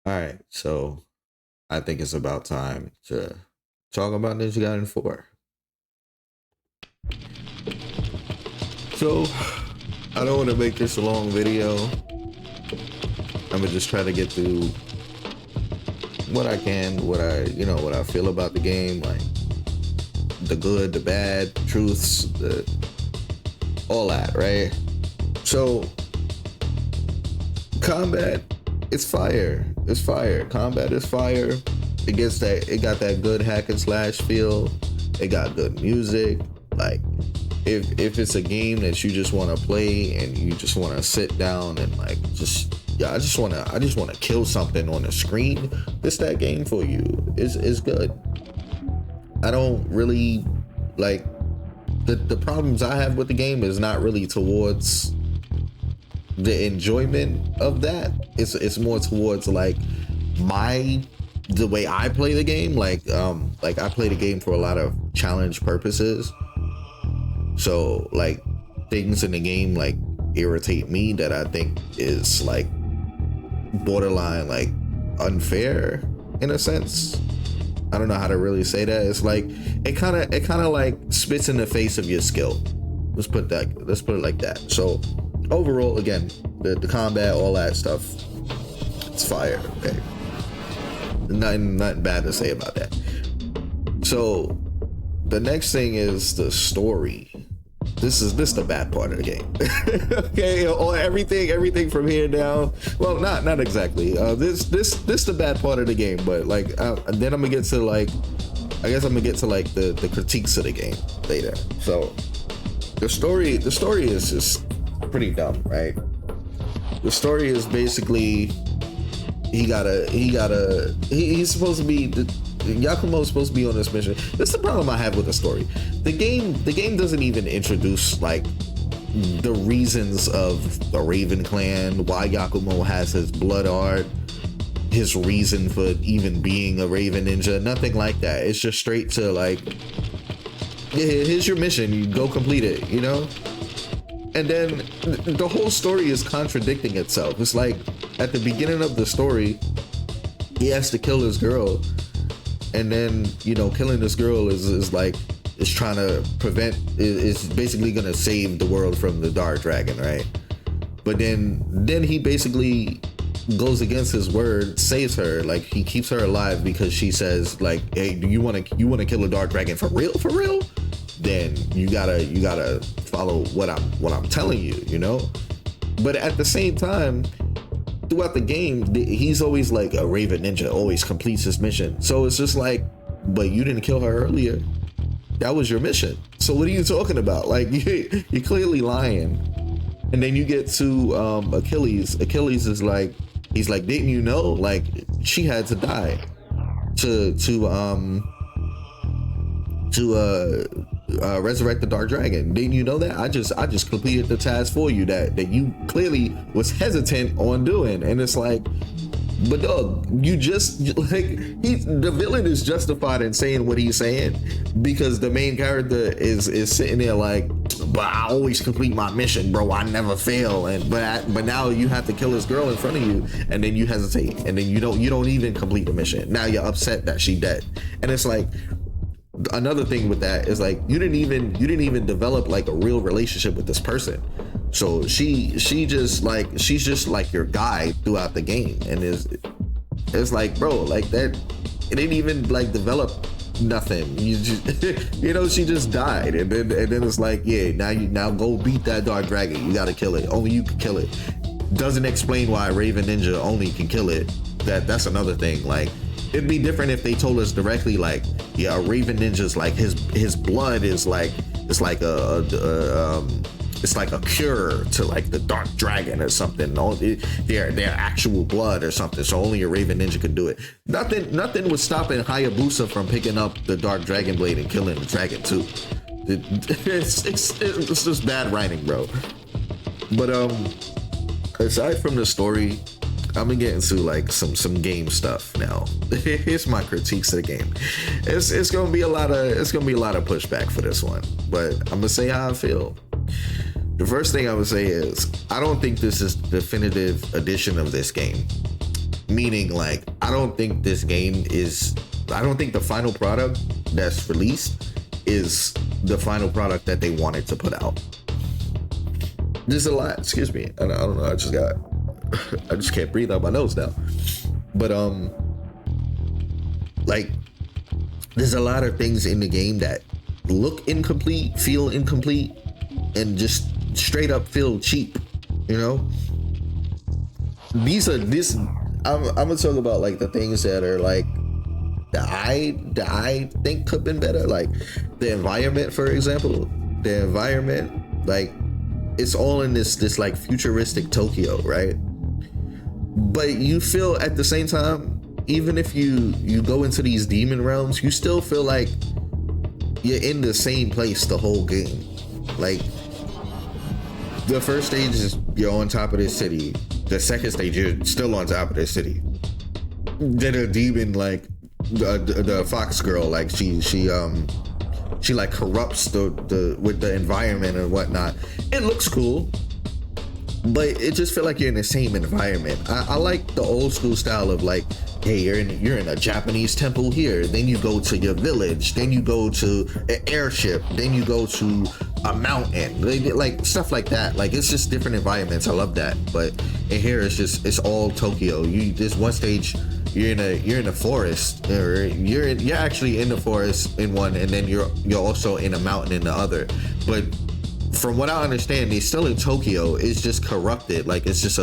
All right, so I think it's about time to talk about Ninja Gaiden 4. So I don't want to make this a long video. I'm gonna just try to get through what I can, what I feel about the game, like the good, the bad, truths, all that, right? So combat, it's fire. It's fire. Combat is fire. It got that good hack and slash feel. It got good music. Like if it's a game that you just want to play and you just want to sit down and like I just want to kill something on the screen, this that game for you. Is good. I don't really like the problems I have with the game is not really towards the enjoyment of that. It's more towards like the way I play the game. Like I play the game for a lot of challenge purposes. So like things in the game like irritate me that I think is like borderline like unfair in a sense. I don't know how to really say that. It's like it kind of like spits in the face of your skill. Let's put it like that. So overall, again, the combat, all that stuff, it's fire. Okay, nothing bad to say about that. So the next thing is the story. This the bad part of the game. Okay, or everything from here down. Well, not exactly. This the bad part of the game, but like then I'm gonna get to like, I guess I'm gonna get to like the critiques of the game later. So the story is just pretty dumb, right? The story is basically he's supposed to be Yakumo is supposed to be on this mission. That's the problem I have with the story. The game doesn't even introduce like the reasons of the Raven clan, why Yakumo has his blood art, his reason for even being a Raven ninja, nothing like that. It's just straight to like, yeah, here's your mission, you go complete it, you know? And then the whole story is contradicting itself. It's like at the beginning of the story, he has to kill his girl. And then, you know, killing this girl is trying to prevent, is basically gonna save the world from the Dark Dragon, right? But then he basically goes against his word, saves her, like he keeps her alive because she says like, hey, do you wanna kill a Dark Dragon for real? Then you gotta follow what I'm telling you, you know? But at the same time, throughout the game, he's always like a Raven ninja, always completes his mission. So it's just like, but you didn't kill her earlier. That was your mission. So what are you talking about? Like you're clearly lying. And then you get to Achilles. Achilles is like, he's like, didn't you know? Like she had to die to resurrect the Dark Dragon. Didn't you know that? I just completed the task for you that you clearly was hesitant on doing. And it's like, but dog, you just like the villain is justified in saying what he's saying because the main character is sitting there like, but I always complete my mission, bro. I never fail. And but now you have to kill this girl in front of you, and then you hesitate, and then you don't even complete the mission. Now you're upset that she dead, and it's like. Another thing with that is like you didn't even develop like a real relationship with this person. So she's just like your guide throughout the game, and it's like, bro, like that it didn't even like develop nothing. You just you know, she just died, and then it's like, yeah, now go beat that Dark Dragon. You gotta kill it. Only you can kill it. Doesn't explain why Raven Ninja only can kill it. That's another thing. Like it'd be different if they told us directly, like, yeah, Raven Ninja's like his blood is like it's like a cure to like the Dark Dragon or something. Their actual blood or something. So only a Raven Ninja could do it. Nothing was stopping Hayabusa from picking up the Dark Dragon blade and killing the dragon too. It's just bad writing, bro. But aside from the story, I'm gonna get into like some game stuff now. Here's my critiques of the game. It's gonna be a lot of pushback for this one, but I'm gonna say how I feel. The first thing I would say is I don't think this is the definitive edition of this game. Meaning, like, I don't think the final product that's released is the final product that they wanted to put out. There's a lot, excuse me, I don't know, I just can't breathe out my nose now. But like, there's a lot of things in the game that look incomplete, feel incomplete, and just straight up feel cheap, you know? I'm gonna talk about like the things that are like that I think could have been better. Like the environment, for example. The environment, like, it's all in this like futuristic Tokyo, right? But you feel at the same time, even if you go into these demon realms, you still feel like you're in the same place the whole game. Like, the first stage is you're on top of this city. The second stage, you're still on top of this city. Then a demon, like the fox girl, like she like corrupts the with the environment and whatnot. It looks cool, but it just feel like you're in the same environment. I like the old school style of like, hey, you're in a Japanese temple here, then you go to your village, then you go to an airship, then you go to a mountain, like stuff like that. Like, it's just different environments. I love that. But in here, it's all Tokyo. There's one stage you're in a forest, or you're actually in the forest in one, and then you're also in a mountain in the other. But from what I understand, they're still in Tokyo. It's just corrupted. Like, it's just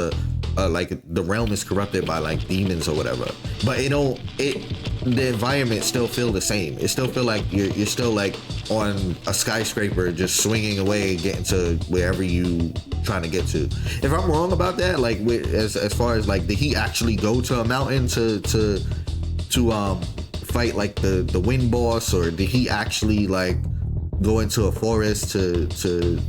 like the realm is corrupted by like demons or whatever. But the environment still feel the same. It still feel like you're still like on a skyscraper, just swinging away, getting to wherever you trying to get to. If I'm wrong about that, like as far as like, did he actually go to a mountain to fight like the wind boss, or did he actually like go into a forest to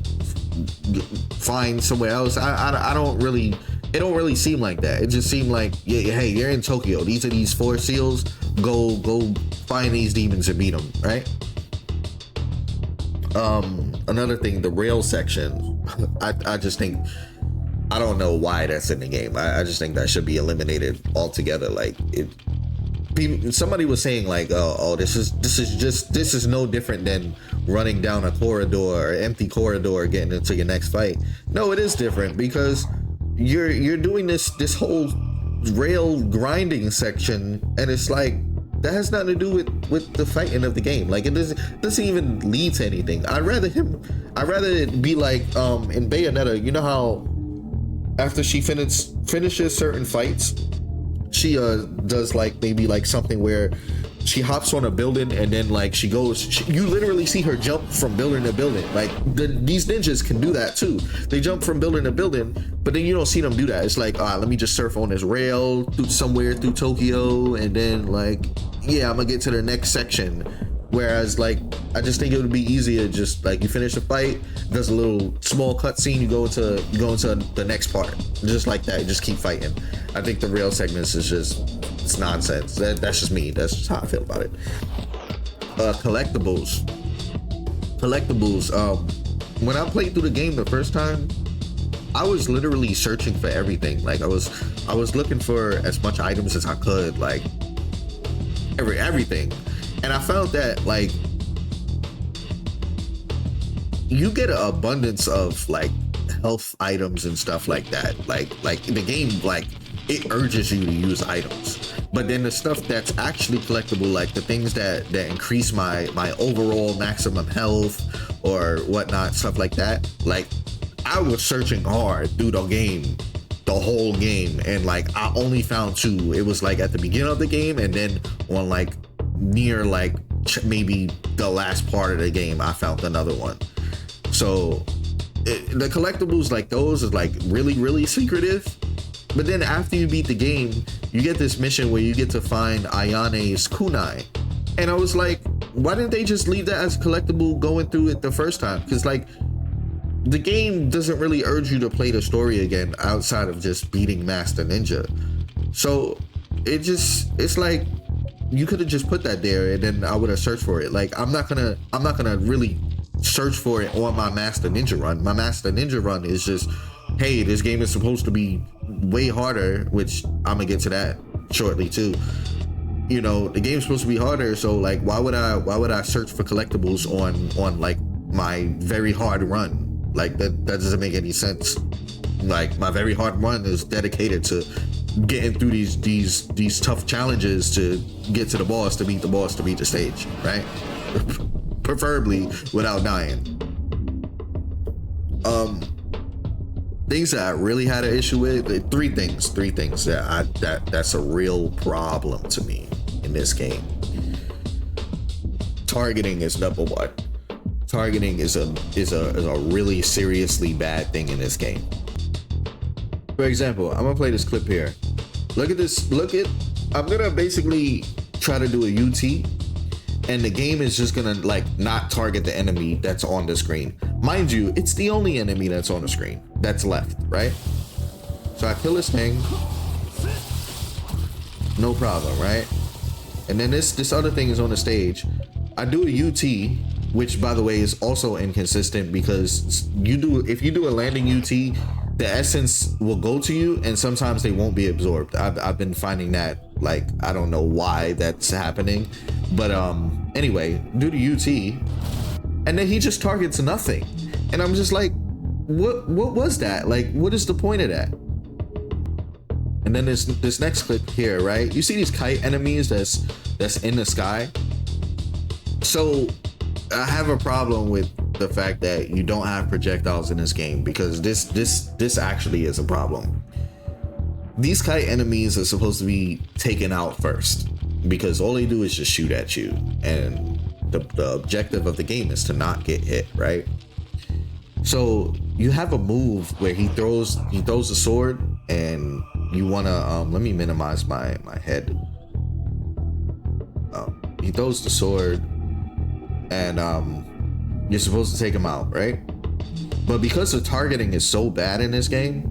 find somewhere else? I don't really. It don't really seem like that. It just seemed like, yeah, hey, you're in Tokyo. These are these 4 seals. Go find these demons and beat them, right? Another thing, the rail section. I just think, I don't know why that's in the game. I just think that should be eliminated altogether. Like, somebody was saying like, oh, this is no different than running down a corridor or empty corridor getting into your next fight. No, it is different, because you're doing this whole rail grinding section, and it's like, that has nothing to do with the fighting of the game. Like, it doesn't even lead to anything. I'd rather it be like in Bayonetta. You know how after she finishes certain fights, she does like maybe like something where she hops on a building, and then like you literally see her jump from building to building. Like, these ninjas can do that too. They jump from building to building, but then you don't see them do that. It's like, let me just surf on this rail somewhere through Tokyo, and then like, yeah, I'm gonna get to the next section. Whereas like, I just think it would be easier, just like, you finish the fight, there's a little small cutscene, you go into the next part, just like that. You just keep fighting. I think the rail segments is it's nonsense. That's just me. That's just how I feel about it. Collectibles. When I played through the game the first time, I was literally searching for everything. Like, I was looking for as much items as I could, like everything. And I found that like, you get an abundance of like health items and stuff like that. Like the game, like, it urges you to use items. But then the stuff that's actually collectible, like the things that increase my overall maximum health or whatnot, stuff like that. Like, I was searching hard through the whole game, and like, I only found 2. It was like at the beginning of the game, and then on like near like maybe the last part of the game, I found another one. So the collectibles, like, those is like really, really secretive. But then after you beat the game, you get this mission where you get to find Ayane's kunai. And I was like, why didn't they just leave that as collectible going through it the first time? Because like, the game doesn't really urge you to play the story again outside of just beating Master Ninja. So it's like, you could have just put that there, and then I would have searched for it. Like, I'm not gonna really search for it on my Master Ninja run. My Master Ninja run is just, hey, this game is supposed to be way harder, which I'm gonna get to that shortly too. You know, the game's supposed to be harder, so like why would I search for collectibles on like my very hard run? Like that doesn't make any sense. Like my very hard run is dedicated to getting through these tough challenges to get to the boss, to beat the stage, right? Preferably without dying. Things that I really had an issue with, three things that's a real problem to me in this game. Targeting is number one. Targeting is a really seriously bad thing in this game. For example, I'm gonna play this clip here. Look at this. I'm gonna basically try to do a UT, and the game is just gonna like not target the enemy that's on the screen. Mind you, it's the only enemy that's on the screen that's left, right? So I kill this thing, no problem, right? And then this other thing is on the stage. I do a UT, which by the way is also inconsistent, because if you do a landing UT, the essence will go to you and sometimes they won't be absorbed. I've been finding that, like, I don't know why that's happening, but anyway, do the UT and then he just targets nothing, and I'm just like, what was that? Like, what is the point of that? And then this next clip here, right? You see these kite enemies that's in the sky. So I have a problem with the fact that you don't have projectiles in this game, because this actually is a problem. These kite enemies are supposed to be taken out first, because all they do is just shoot at you, and the objective of the game is to not get hit, right? So you have a move where he throws the sword, and you wanna let me minimize my head. He throws the sword, and you're supposed to take him out, right? But because the targeting is so bad in this game,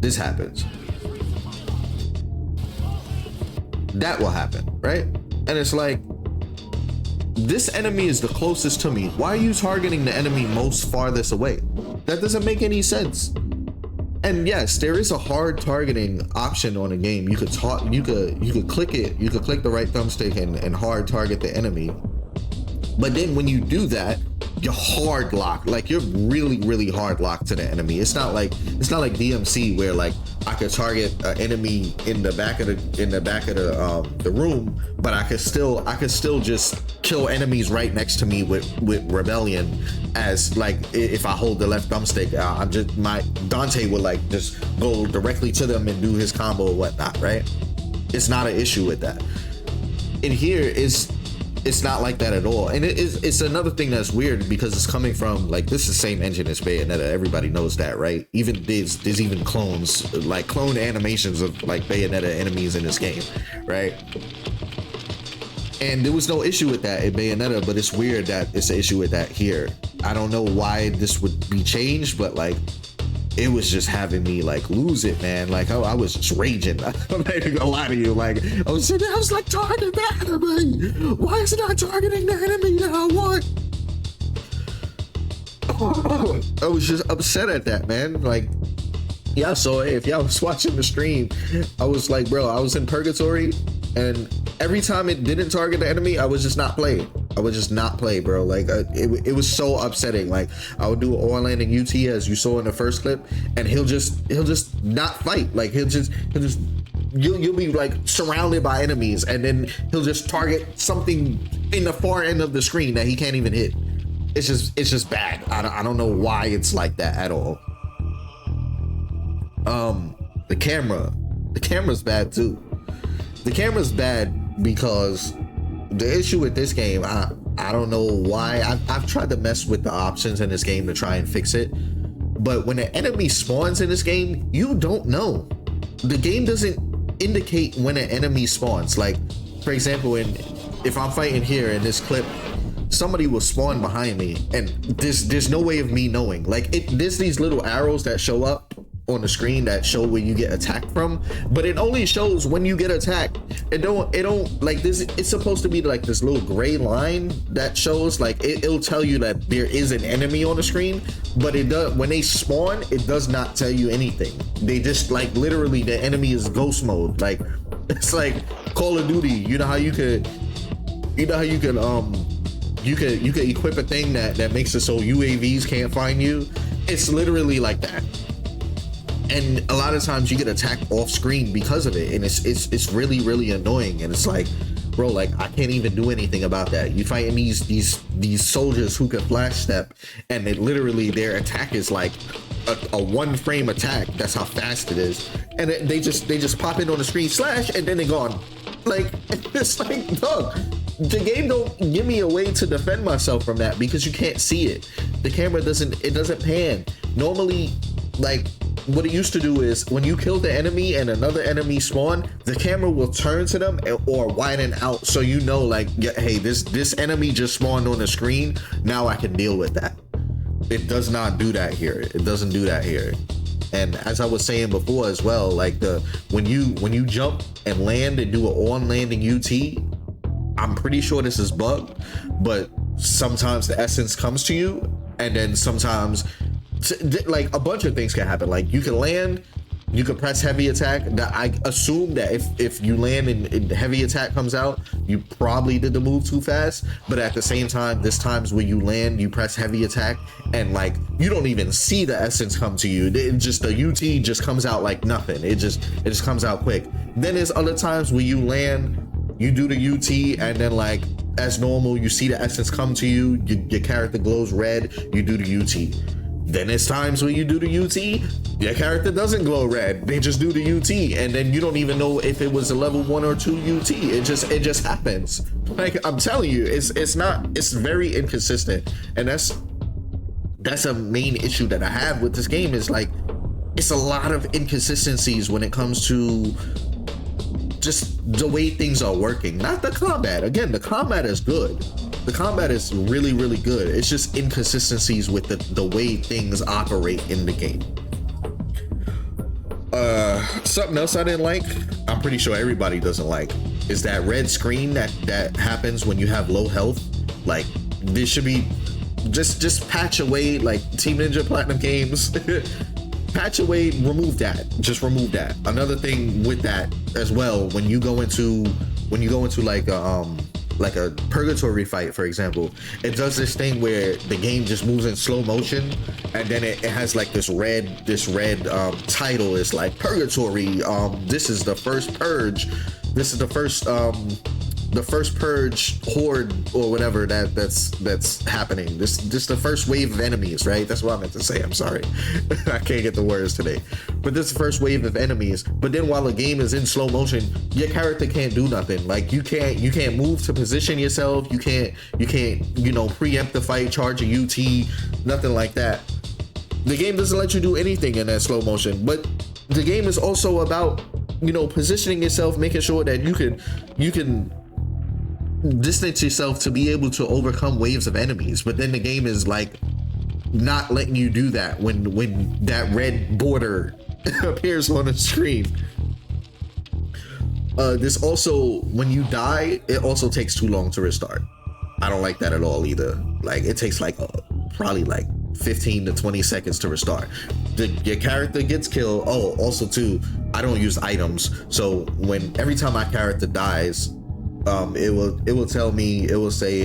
this happens. That will happen, right? And it's like, this enemy is the closest to me. Why are you targeting the enemy most farthest away? That doesn't make any sense. And yes, there is a hard targeting option on the game. You could click it, you could click the right thumbstick and hard target the enemy. But then when you do that, you're hard locked. Like, you're really hard locked to the enemy. It's not like DMC where like I could target an enemy in the back of the room, but I could still just kill enemies right next to me with Rebellion, as like if I hold the left thumbstick, my Dante would like just go directly to them and do his combo or whatnot, right? It's not an issue with that. In here it's not like that at all, and it's another thing that's weird, because it's coming from, like, this is the same engine as Bayonetta. Everybody knows that, right? Even there's even clones, like clone animations of like Bayonetta enemies in this game, right? And there was no issue with that in Bayonetta, but it's weird that it's an issue with that here. I don't know why this would be changed, but like, it was just having me like lose it, man. Like I was just raging. I'm not even gonna lie to you. Like I was like, target the enemy. Why is it not targeting the enemy that I want? I was just upset at that, man. Like, yeah, so if y'all was watching the stream, I was like, bro, I was in purgatory, and every time it didn't target the enemy, I would just not play. Bro. Like it was so upsetting. Like I would do an all landing UT, as you saw in the first clip, and he'll just not fight. Like you'll be like surrounded by enemies, and then he'll just target something in the far end of the screen that he can't even hit. It's just bad. I don't know why it's like that at all. The camera's bad too. The camera's bad because the issue with this game, I don't know why. I've tried to mess with the options in this game to try and fix it, but when an enemy spawns in this game, you don't know. The game doesn't indicate when an enemy spawns. Like, for example, if I'm fighting here in this clip, somebody will spawn behind me, and there's no way of me knowing. Like, there's these little arrows that show up on the screen that show where you get attacked from, but it only shows when you get attacked. It don't like this. It's supposed to be like this little gray line that shows like it'll tell you that there is an enemy on the screen, but it does when they spawn. It does not tell you anything. They just like literally the enemy is ghost mode. Like it's like Call of Duty. You know how you could equip a thing that makes it so UAVs can't find you. It's literally like that. And a lot of times you get attacked off screen because of it, and it's really, really annoying. And it's like, bro, like I can't even do anything about that. You fighting these soldiers who can flash step, and it literally their attack is like a one frame attack. That's how fast it is, and they just pop in on the screen slash, and then they're gone. Like it's like, dog, the game don't give me a way to defend myself from that because you can't see it. The camera doesn't pan. Normally, like what it used to do is when you kill the enemy and another enemy spawn, the camera will turn to them or widen out so you know like, hey, this enemy just spawned on the screen. Now I can deal with that. It does not do that here. It doesn't do that here. And as I was saying before as well, like when you jump and land and do an on landing UT, I'm pretty sure this is bugged, but sometimes the essence comes to you, and then sometimes like a bunch of things can happen. Like you can land, you can press heavy attack. I assume that if you land and heavy attack comes out, you probably did the move too fast. But at the same time, there's times where you land, you press heavy attack, and like you don't even see the essence come to you. It just the UT just comes out like nothing. It just comes out quick. Then there's other times where you land, you do the UT, and then like as normal, you see the essence come to you. Your character glows red. You do the UT. Then there's times when you do the UT, your character doesn't glow red. They just do the UT, and then you don't even know if it was a level 1 or 2 UT. It just happens. Like I'm telling you, it's very inconsistent, and that's a main issue that I have with this game. Is like it's a lot of inconsistencies when it comes to just the way things are working. Not the combat. Again, the combat is good. The combat is really, really good. It's just inconsistencies with the way things operate in the game. Something else I didn't like, I'm pretty sure everybody doesn't like, is that red screen that happens when you have low health. Like this should be just patch away, like Team Ninja Platinum Games. Patch away, remove that. Just remove that. Another thing with that as well, when you go into like a purgatory fight, for example, it does this thing where the game just moves in slow motion, and then it has like this red title is like purgatory. This is the first purge. This is the first purge horde or whatever that's happening. This the first wave of enemies, right? That's what I meant to say. I'm sorry. I can't get the words today. But this is the first wave of enemies. But then while the game is in slow motion, your character can't do nothing. Like you can't move to position yourself. You can't preempt the fight, charge a UT, nothing like that. The game doesn't let you do anything in that slow motion. But the game is also about positioning yourself, making sure that you can distance yourself to be able to overcome waves of enemies. But then the game is like not letting you do that when that red border appears on the screen. This also, when you die, it also takes too long to restart. I don't like that at all either. Like it takes like probably like 15 to 20 seconds to restart. Your character gets killed. Oh, also too, I don't use items, so every time my character dies, it will tell me, it will say,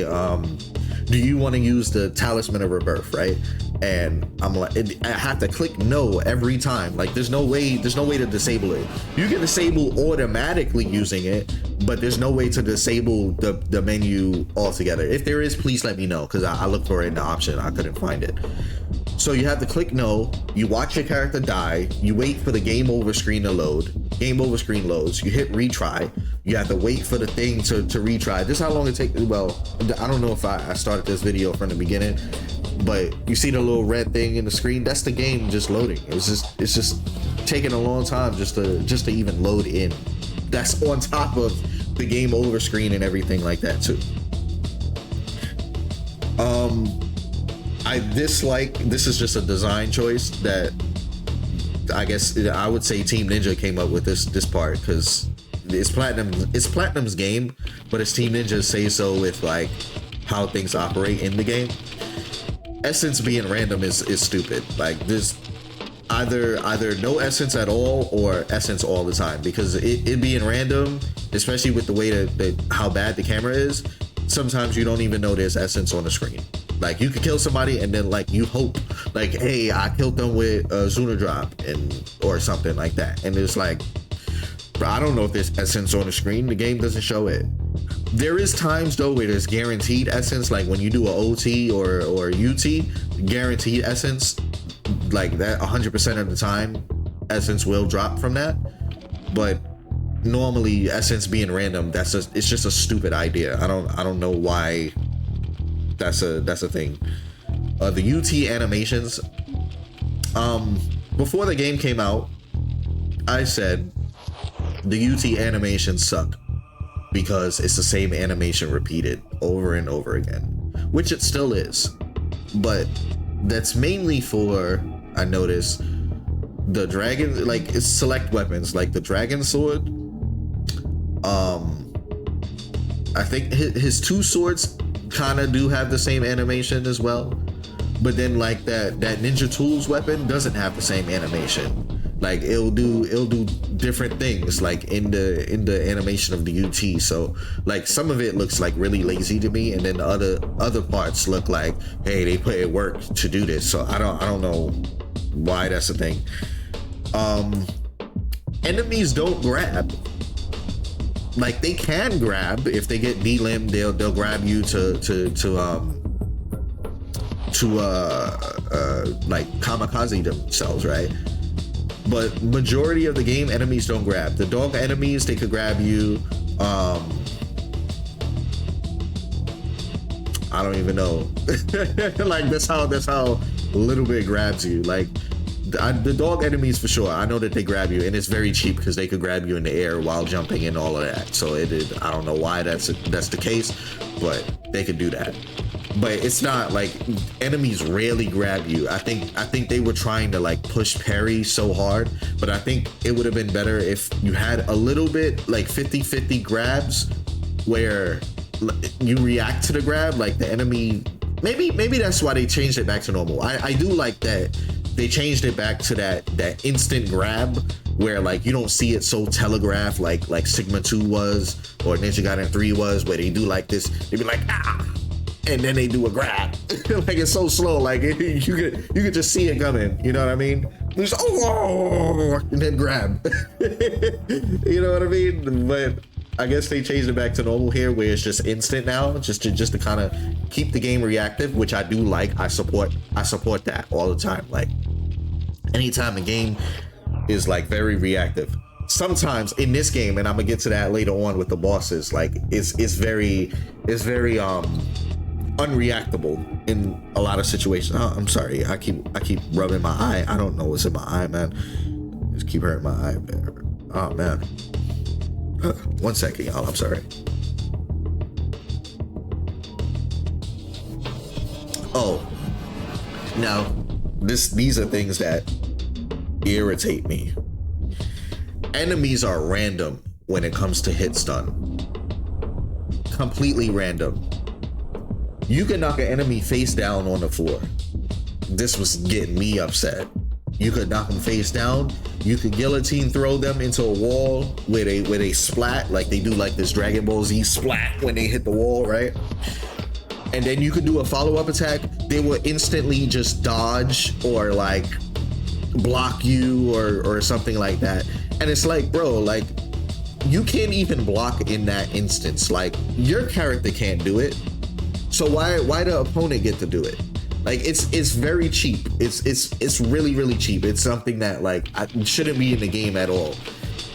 do you want to use the talisman of rebirth, right? And I'm like, I have to click no every time. Like there's no way to disable it. You can disable automatically using it, but there's no way to disable the menu altogether. If there is, please let me know, because I looked for it in the option, I couldn't find it. So you have to click no, you watch your character die, you wait for the game over screen to load. Game over screen loads, you hit retry, you have to wait for the thing to retry. This is how long it takes. Well, I don't know if I started this video from the beginning, but you see the little red thing in the screen, that's the game just loading. It's just taking a long time just to even load in. That's on top of the game over screen and everything like that too. I dislike, this is just a design choice that I guess I would say Team Ninja came up with this part, because it's Platinum's game, but it's Team Ninja say so with like how things operate in the game. Essence being random is stupid. Like there's either no essence at all or essence all the time, because it being random, especially with the way that how bad the camera is, sometimes you don't even know there's essence on the screen. Like you could kill somebody and then like you hope like, hey, I killed them with a Zuna drop or something like that, and it's like, bro, I don't know if there's essence on the screen. The game doesn't show it. There is times though where there's guaranteed essence, like when you do a OT or UT, guaranteed essence, like that 100% of the time essence will drop from that. But normally essence being random, it's just a stupid idea. I don't know why that's a thing. The UT animations, before the game came out, I said the UT animations suck because it's the same animation repeated over and over again, which it still is, but that's mainly for, I noticed, the dragon, like it's select weapons like the dragon sword. I think his two swords kind of do have the same animation as well, but then like that ninja tools weapon doesn't have the same animation. Like it'll do different things like in the animation of the UT. So like some of it looks like really lazy to me, and then the other parts look like, hey, they put in work to do this. So I don't know why that's a thing. Enemies don't grab. Like they can grab if they get D-limbed, they'll grab you to like kamikaze themselves, right? But majority of the game, enemies don't grab. The dog enemies, they could grab you. I don't even know. Like that's how little bit grabs you. Like the dog enemies for sure, I know that they grab you, and it's very cheap because they could grab you in the air while jumping and all of that. So I don't know why that's the case, but they could do that. But it's not like enemies rarely grab you. I think they were trying to like push parry so hard, but I think it would have been better if you had a little bit like 50-50 grabs where you react to the grab, like the enemy. Maybe that's why they changed it back to normal. I do like that they changed it back to that instant grab where like you don't see it so telegraphed like Sigma 2 was or Ninja Gaiden 3 was, where they do like this, they be like and then they do a grab. Like it's so slow, like you could just see it coming, you know what I mean? Just and then grab. You know what I mean? But I guess they changed it back to normal here, where it's just instant now, just to kind of keep the game reactive, which I do like. I support that all the time. Like anytime a game is like very reactive. Sometimes in this game, and I'm gonna get to that later on with the bosses, like it's very unreactable in a lot of situations. Oh, I'm sorry, I keep rubbing my eye. I don't know what's in my eye, man. Just keep hurting my eye, man. Oh man. 1 second, y'all. I'm sorry. Oh, now these are things that irritate me. Enemies are random when it comes to hit stun. Completely random. You can knock an enemy face down on the floor. This was getting me upset. You could knock them face down. You could guillotine throw them into a wall where they splat, like they do like this Dragon Ball Z splat when they hit the wall, right? And then you could do a follow-up attack. They will instantly just dodge or like block you or something like that. And it's like, bro, like you can't even block in that instance. Like your character can't do it. So why the opponent get to do it? Like it's very cheap. It's really, really cheap. It's something that like shouldn't be in the game at all.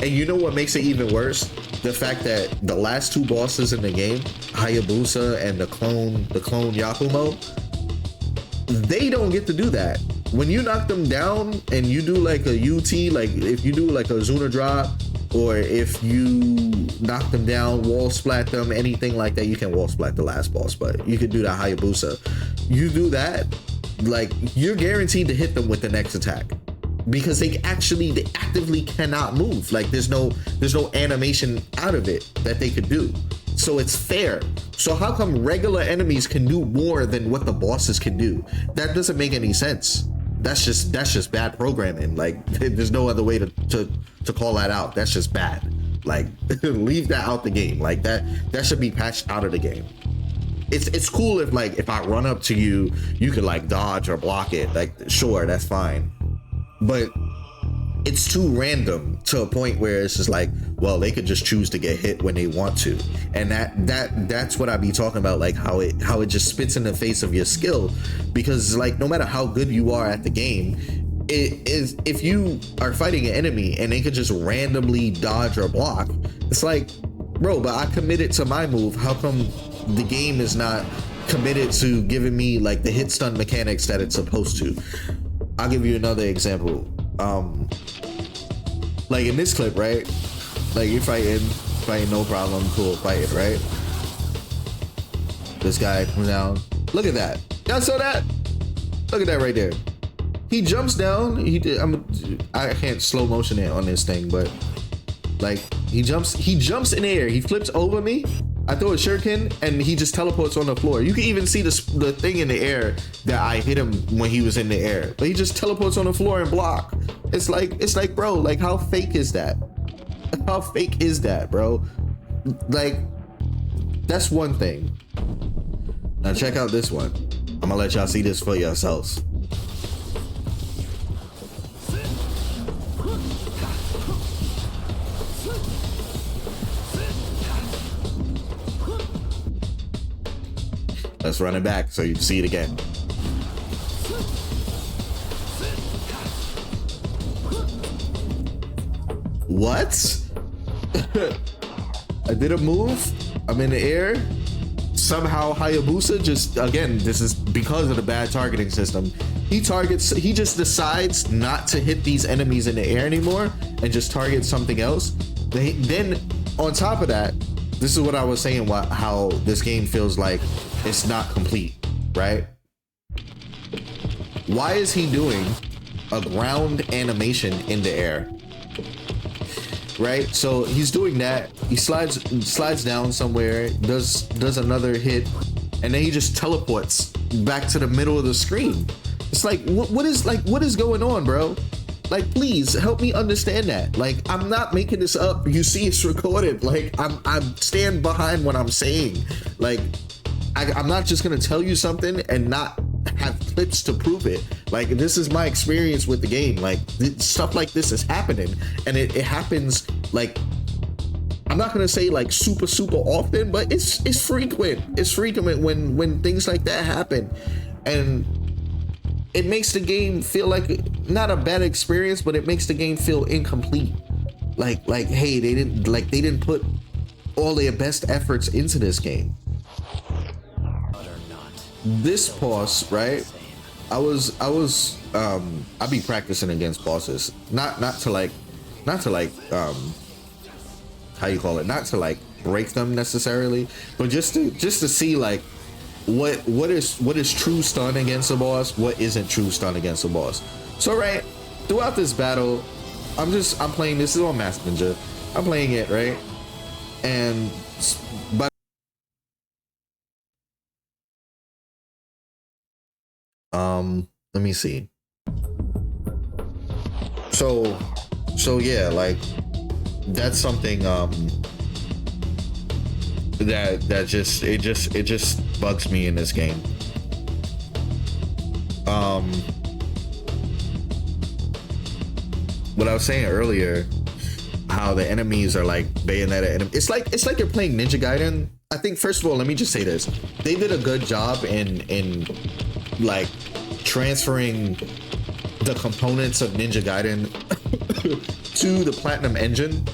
And you know what makes it even worse? The fact that the last two bosses in the game, Hayabusa and the clone Yakumo, they don't get to do that. When you knock them down and you do like a UT, like if you do like a Zuna drop, or if you knock them down, wall splat them, anything like that, you can wall splat the last boss, but you can do that Hayabusa. You do that, like you're guaranteed to hit them with the next attack. because they actively cannot move. Like there's no animation out of it that they could do. So it's fair. So how come regular enemies can do more than what the bosses can do? That doesn't make any sense. That's just bad programming. Like there's no other way to call that out. That's just bad. Like leave that out the game. Like that should be patched out of the game. It's cool if I run up to you, you could like dodge or block it. Like sure, that's fine. But it's too random to a point where it's just like, well, they could just choose to get hit when they want to. And that's what I be talking about, like how it just spits in the face of your skill. Because like no matter how good you are at the game, it is, if you are fighting an enemy and they could just randomly dodge or block, it's like, bro, but I committed to my move. How come the game is not committed to giving me like the hit stun mechanics that it's supposed to? I'll give you another example. Like in this clip, right? Like you're fighting no problem, cool, fighting, right? This guy comes down. Look at that. Y'all saw that? Look at that right there. He jumps down. I can't slow motion it on this thing, but like he jumps in the air. He flips over me. I throw a shuriken and he just teleports on the floor. You can even see the thing in the air that I hit him when he was in the air, but he just teleports on the floor and block. It's like, bro, like how fake is that? How fake is that, bro? Like that's one thing. Now check out this one. I'm gonna let y'all see this for yourselves. Let's run it back so you can see it again. What? I did a move. I'm in the air. Somehow Hayabusa just, again, this is because of the bad targeting system. He just decides not to hit these enemies in the air anymore and just targets something else. Then on top of that, this is what I was saying, how this game feels like it's not complete, right? Why is he doing a ground animation in the air? Right? So he's doing that. He slides down somewhere, does another hit, and then he just teleports back to the middle of the screen. It's like, what is going on, bro? Like, please help me understand that. Like, I'm not making this up. You see, it's recorded. Like, I'm stand behind what I'm saying. Like, I'm not just gonna tell you something and not have clips to prove it. Like, this is my experience with the game. Like, stuff like this is happening, and it happens. Like, I'm not gonna say like super often, but it's frequent. It's frequent when things like that happen, and it makes the game feel like not a bad experience, but it makes the game feel incomplete. Like hey, they didn't put all their best efforts into this game. This boss, right? I be practicing against bosses, not to like how you call it, not to like break them necessarily, but just to see like what is true stun against a boss, what isn't true stun against a boss. So right throughout this battle, I'm playing, this is on Master Ninja, I'm playing it, right? And but let me see. So yeah, like that's something that just bugs me in this game. What I was saying earlier, how the enemies are like Bayonetta, it's like you're playing Ninja Gaiden. I think, first of all, let me just say this: they did a good job in like transferring the components of Ninja Gaiden to the Platinum engine,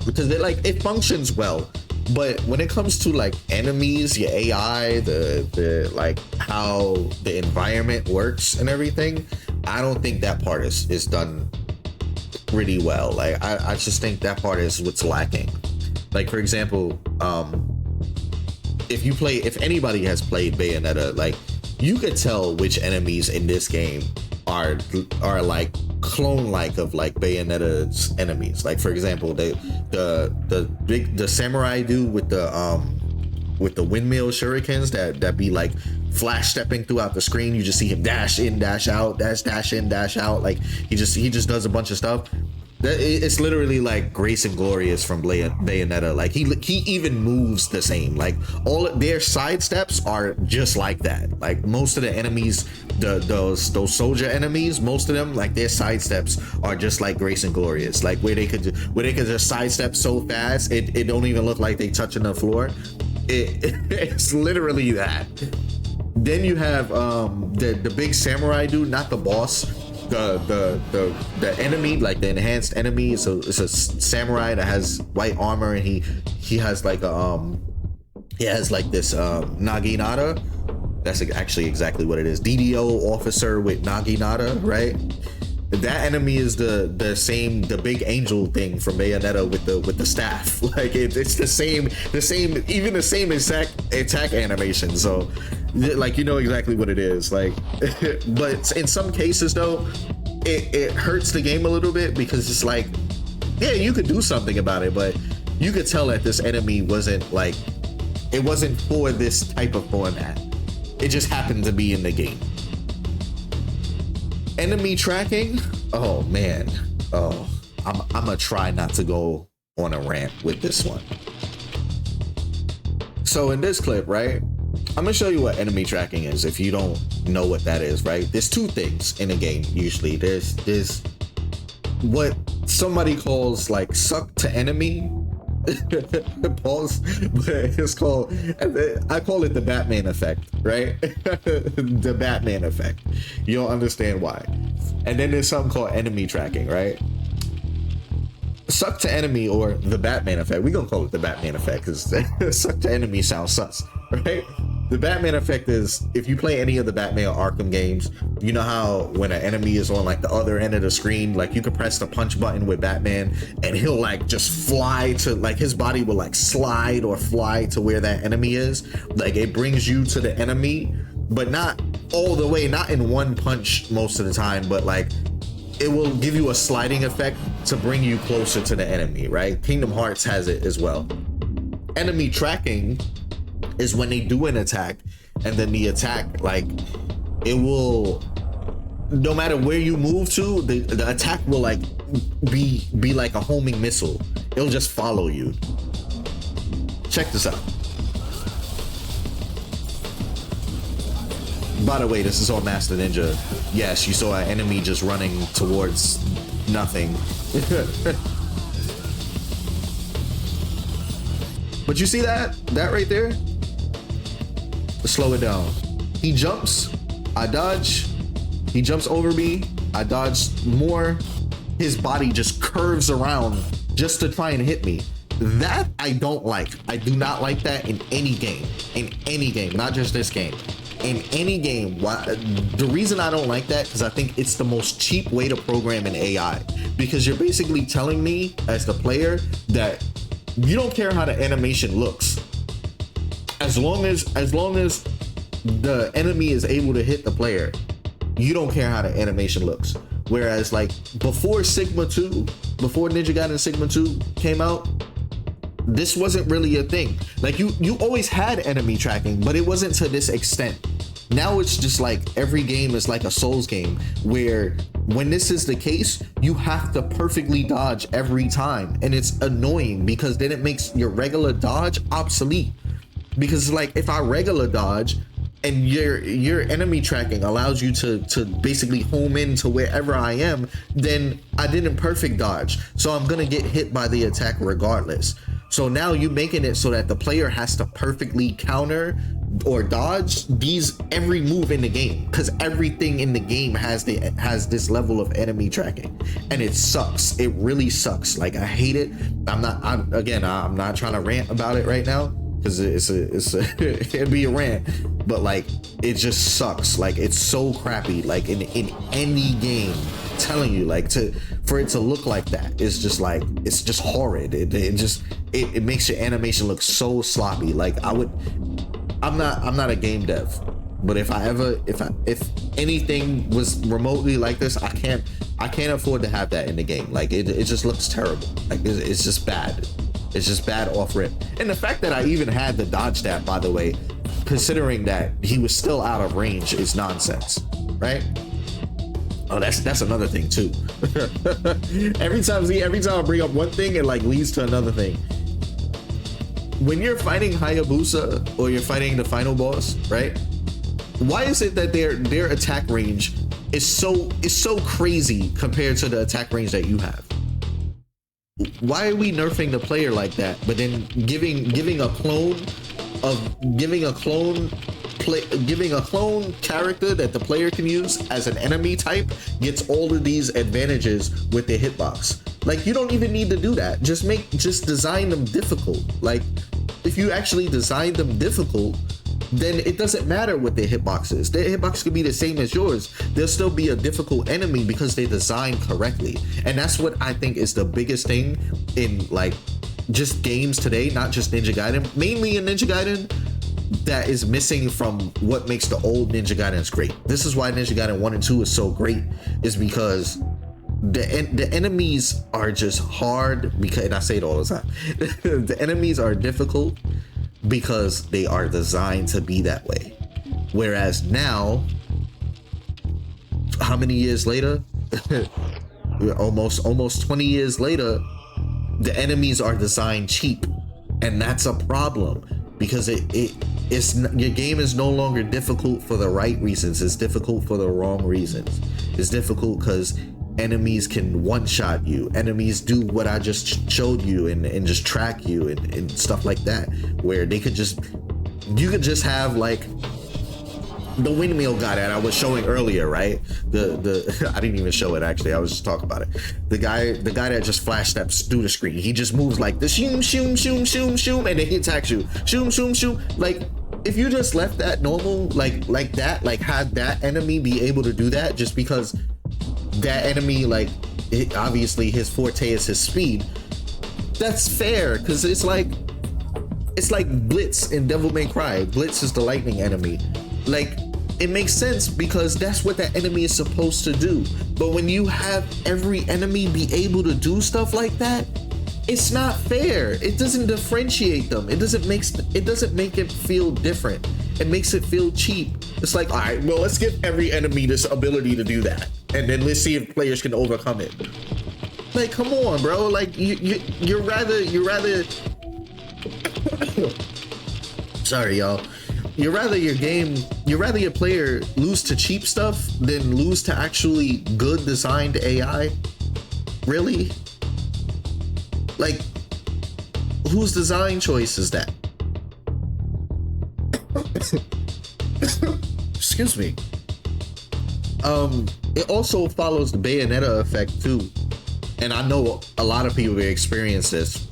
because it functions well. But when it comes to like enemies, your AI, the like how the environment works and everything, I don't think that part is done pretty well. Like I just think that part is what's lacking. Like, for example, if anybody has played Bayonetta, like you could tell which enemies in this game are like clone like of like Bayonetta's enemies. Like for example, the samurai dude with the windmill shurikens that be like flash stepping throughout the screen. You just see him dash in, dash out, dash in, dash out. Like he just does a bunch of stuff. It's literally like Grace and Glorious from Bayonetta. Like he even moves the same. Like all their side steps are just like that. Like most of the enemies, those soldier enemies, most of them, like their side steps are just like Grace and Glorious. Like where they could just sidestep so fast it don't even look like they touching the floor. It's literally that. Then you have the big samurai dude, not the boss. The enemy, like the enhanced enemy, it's a samurai that has white armor, and he has like he has like this naginata. That's actually exactly what it is. DDO officer with naginata, right? That enemy is the big angel thing from Bayonetta with the staff. Like it's the same even the same exact attack animation. So like you know exactly what it is. Like but in some cases though, it hurts the game a little bit because it's like, yeah, you could do something about it, but you could tell that this enemy wasn't like, it wasn't for this type of format. It just happened to be in the game. Enemy tracking, oh man, I'm gonna try not to go on a rant with this one. So in this clip, right, I'm gonna show you what enemy tracking is if you don't know what that is, right? There's two things in a game usually. There's what somebody calls like suck to enemy. Pause, but it's called, I call it the Batman effect, right? The Batman effect. You'll understand why. And then there's something called enemy tracking, right? Suck to enemy, or the Batman effect. We're gonna call it the Batman effect because suck to enemy sounds sus, right? The Batman effect is, if you play any of the Batman or Arkham games, you know how when an enemy is on like the other end of the screen, like you can press the punch button with Batman and he'll like just fly to, like his body will like slide or fly to where that enemy is. Like it brings you to the enemy, but not all the way, not in one punch most of the time, but like it will give you a sliding effect to bring you closer to the enemy, right? Kingdom Hearts has it as well. Enemy tracking is when they do an attack and then the attack, like it will, no matter where you move to, the attack will like be like a homing missile. It'll just follow you. Check this out. By the way, this is on Master Ninja. Yes, you saw an enemy just running towards nothing. But you see that right there? Slow it down. He jumps, I dodge. He jumps over me, I dodge more. His body just curves around just to try and hit me. That I don't like. I do not like that in any game. In any game, not just this game. In any game. Why? The reason I don't like that, because I think it's the most cheap way to program an AI. Because you're basically telling me as the player that you don't care how the animation looks. As long as the enemy is able to hit the player, you don't care how the animation looks. Whereas like before Sigma 2, before Ninja Gaiden Sigma 2 came out, this wasn't really a thing. Like you always had enemy tracking, but it wasn't to this extent. Now it's just like every game is like a Souls game, where when this is the case, you have to perfectly dodge every time. And it's annoying because then it makes your regular dodge obsolete. Because like if I regular dodge and your enemy tracking allows you to basically home in to wherever I am, then I didn't perfect dodge. So I'm gonna get hit by the attack regardless. So now you making it so that the player has to perfectly counter or dodge every move in the game, because everything in the game has this level of enemy tracking, and it sucks. It really sucks. Like I hate it. I'm not trying to rant about it right now, because it'd be a rant, but like it just sucks. Like it's so crappy. Like in any game, I'm telling you, like for it to look like that, it's just like, it's just horrid. It makes your animation look so sloppy. Like I'm not a game dev, But if anything was remotely like this, I can't afford to have that in the game. Like it just looks terrible. Like it's just bad. It's just bad off rip. And the fact that I even had the dodge stat, by the way, considering that he was still out of range, is nonsense, right? Oh, that's another thing too. every time I bring up one thing, it like leads to another thing. When you're fighting Hayabusa or you're fighting the final boss, right? Why is it that their attack range is so crazy compared to the attack range that you have? Why are we nerfing the player like that, but then giving a clone character that the player can use as an enemy type gets all of these advantages with their hitbox? Like, you don't even need to do that. Just design them difficult. Like, if you actually design them difficult, then it doesn't matter what their hitbox is. Their hitbox could be the same as yours. They'll still be a difficult enemy because they designed correctly. And that's what I think is the biggest thing in like just games today, not just Ninja Gaiden, mainly in Ninja Gaiden, that is missing from what makes the old Ninja Gaidens great. This is why Ninja Gaiden 1 and 2 is so great, is because the enemies are just hard, because, and I say it all the time, the enemies are difficult because they are designed to be that way. Whereas now, how many years later? almost 20 years later, the enemies are designed cheap, and that's a problem, because your game is no longer difficult for the right reasons. It's difficult for the wrong reasons. It's difficult because enemies can one-shot you. Enemies do what I just showed you and just track you and stuff like that, where you could just have like the windmill guy that I was showing earlier, right? The I didn't even show it, actually. I was just talking about it. The guy that just flash steps through the screen. He just moves like the shoom, shoom, shoom, shoom, shoom, and then he attacks you. Shoom, shoom, shoom. Like, if you just left that normal, like that, like had that enemy be able to do that, just because that enemy, like, obviously his forte is his speed, that's fair, because it's like Blitz in Devil May Cry. Blitz is the lightning enemy. Like, it makes sense because that's what that enemy is supposed to do. But when you have every enemy be able to do stuff like that, it's not fair. It doesn't differentiate them. It doesn't make it feel different. It makes it feel cheap. It's like, all right, well, let's give every enemy this ability to do that, and then let's see if players can overcome it. Like, come on, bro. Like, you're rather sorry, y'all. You'd rather your player lose to cheap stuff than lose to actually good designed AI? Really? Like, whose design choice is that? Excuse me. It also follows the Bayonetta effect too. And I know a lot of people experience this,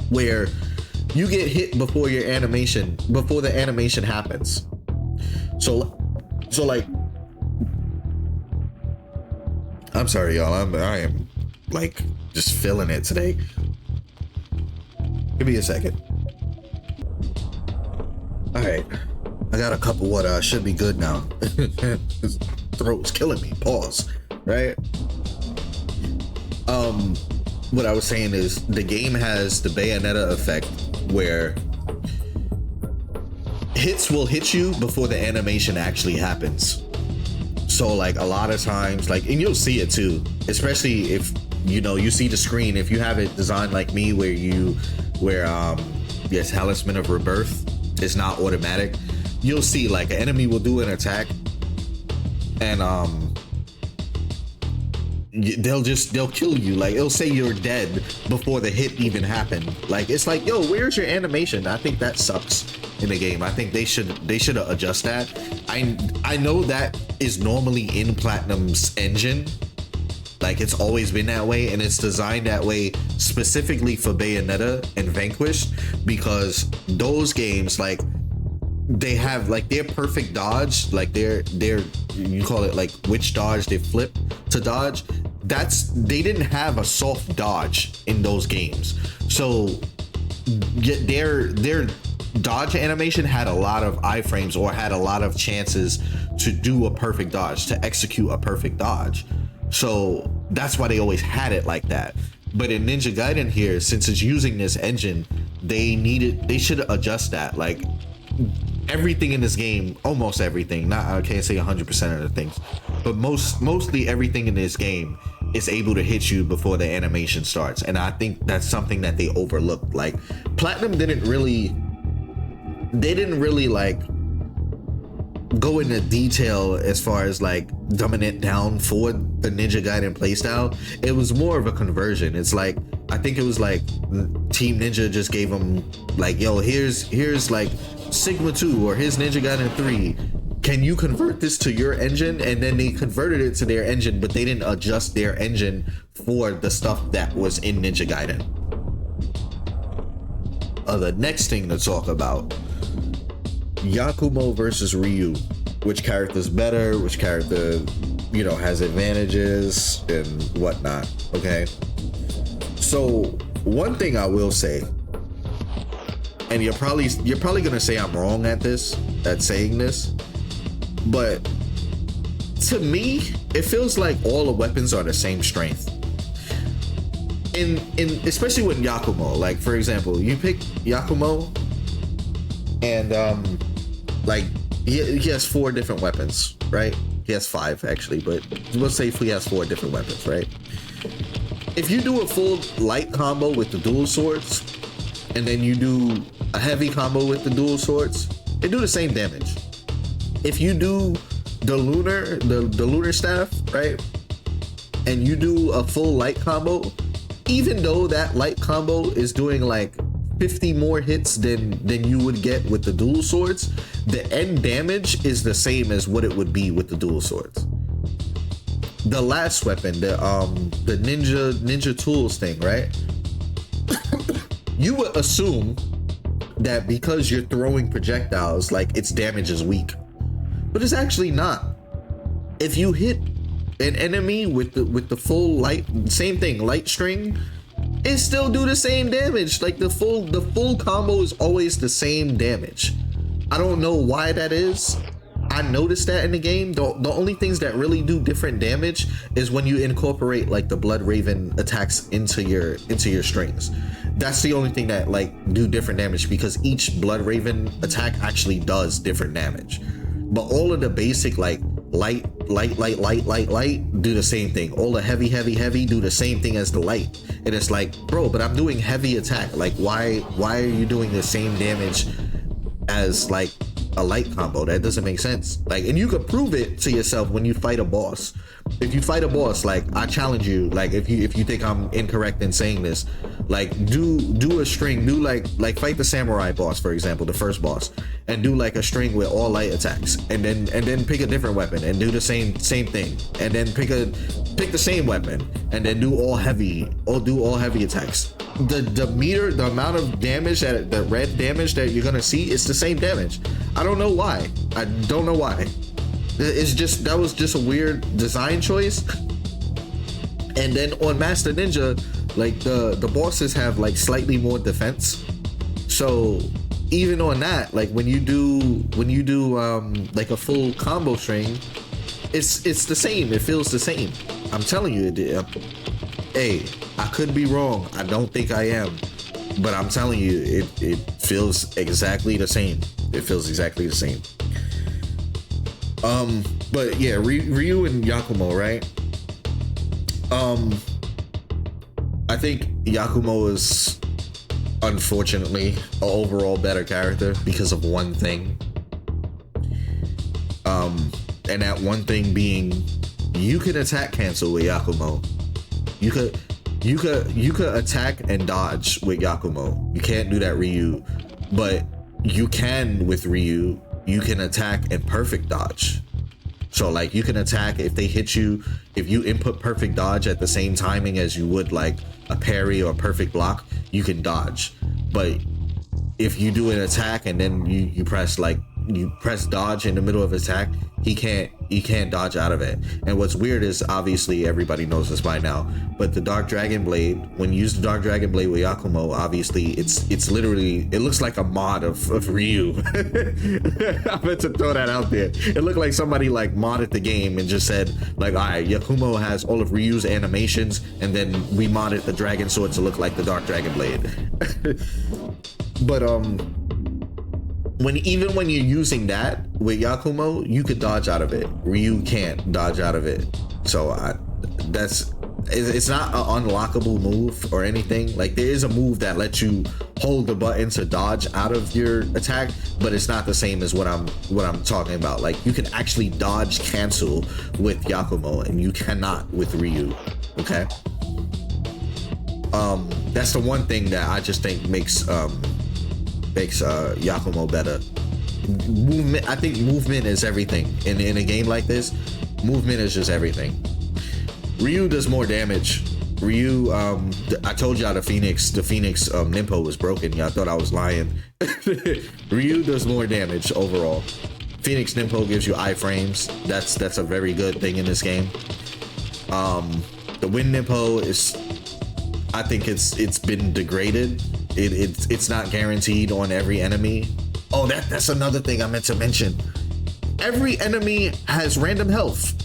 where you get hit before the animation happens. So like, I'm sorry, y'all. I am like just feeling it today. Give me a second. All right, I got a cup of water. I should be good now. This throat's killing me. Pause. Right. What I was saying is the game has the Bayonetta effect, where hits will hit you before the animation actually happens. So like a lot of times, like, and you'll see it too, especially if you see the screen, if you have it designed like me, where yes, Talisman of Rebirth is not automatic. You'll see like an enemy will do an attack, and they'll kill you. Like, it'll say you're dead before the hit even happened. Like, it's like, yo, where's your animation? I think that sucks in the game. I think they should adjust that. I know that is normally in Platinum's engine. Like, it's always been that way, and it's designed that way specifically for Bayonetta and Vanquish, because those games, like, they have like their perfect dodge, like their you call it like which dodge they flip to dodge. They didn't have a soft dodge in those games. So their dodge animation had a lot of iframes or had a lot of chances to do a perfect dodge, to execute a perfect dodge. So that's why they always had it like that. But in Ninja Gaiden here, since it's using this engine, they should adjust that. Like everything in this game, almost everything, not, I can't say 100% of the things, but mostly everything in this game is able to hit you before the animation starts. And I think that's something that they overlooked. Like Platinum didn't really like go into detail as far as like dumbing it down for the Ninja Gaiden playstyle. It was more of a conversion. It's like, I think it was like Team Ninja just gave them like, yo, here's like Sigma 2 or here's Ninja Gaiden 3. Can you convert this to your engine? And then they converted it to their engine, but they didn't adjust their engine for the stuff that was in Ninja Gaiden. The next thing to talk about, Yakumo versus Ryu. Which character's better? Which character, you know, has advantages and whatnot? Okay. So one thing I will say, and you're probably gonna say I'm wrong at saying this, but to me, it feels like all the weapons are the same strength. In especially with Yakumo, like for example, you pick Yakumo, and like he has 4 different weapons, right? He has 5 actually, but we'll say he has 4 different weapons, right? If you do a full light combo with the dual swords, and then you do a heavy combo with the dual swords, they do the same damage. If you do the lunar staff, right, and you do a full light combo, even though that light combo is doing like 50 more hits than you would get with the dual swords, the end damage is the same as what it would be with the dual swords. The last weapon, the ninja tools thing, right? You would assume that because you're throwing projectiles, like its damage is weak, but it's actually not. If you hit an enemy with the full light, same thing, light string, it still do the same damage. Like the full combo is always the same damage. I don't know why that is. I noticed that in the game. The only things that really do different damage is when you incorporate like the Blood Raven attacks into your strings. That's the only thing that like do different damage, because each Blood Raven attack actually does different damage. But all of the basic like light do the same thing. All the heavy do the same thing as the light. And it's like, bro, but I'm doing heavy attack. Like why are you doing the same damage as like a light combo? That doesn't make sense. Like, and you could prove it to yourself when you fight a boss. If you fight a boss, like I challenge you, like if you think I'm incorrect in saying this, like do a string, do like fight the samurai boss, for example, the first boss, and do like a string with all light attacks, and then pick a different weapon and do the same thing, and then pick the same weapon and then do all heavy attacks. The amount of damage, that the red damage that you're gonna see, is the same damage. I don't know why. It's just, that was just a weird design choice. And then on Master Ninja, like the bosses have like slightly more defense. So even on that, like when you do like a full combo string, it's the same. It feels the same. I'm telling you, hey, I could be wrong. I don't think I am, but I'm telling you, it feels exactly the same. It feels exactly the same. But yeah, Ryu and Yakumo, right? I think Yakumo is unfortunately an overall better character because of one thing. And that one thing being, you can attack cancel with Yakumo. You could attack and dodge with Yakumo. You can't do that Ryu, but you can with Ryu. You can attack and perfect dodge. So like you can attack if they hit you, if you input perfect dodge at the same timing as you would like a parry or a perfect block, you can dodge. But if you do an attack and then you press like you press dodge in the middle of attack, he can't dodge out of it. And what's weird is, obviously everybody knows this by now, but the Dark Dragon Blade, when you use the Dark Dragon Blade with Yakumo, obviously it's literally, it looks like a mod of Ryu. I meant to throw that out there. It looked like somebody like modded the game and just said like, all right, Yakumo has all of Ryu's animations, and then we modded the dragon sword to look like the Dark Dragon Blade. But when you're using that with Yakumo, you could dodge out of it. Ryu can't dodge out of it. So it's not an unlockable move or anything. Like, there is a move that lets you hold the button to dodge out of your attack, but it's not the same as what I'm talking about. Like, you can actually dodge cancel with Yakumo, and you cannot with Ryu. Okay. That's the one thing that I just think makes Yakumo better. Movement, I think movement is everything in a game like this. Movement is just everything. Ryu does more damage. Ryu, I told y'all the Phoenix Ninpo was broken. Y'all thought I was lying. Ryu does more damage overall. Phoenix Ninpo gives you iframes. That's a very good thing in this game. The Wind Ninpo is, I think it's been degraded. It's not guaranteed on every enemy. Oh, that's another thing I meant to mention. Every enemy has random health.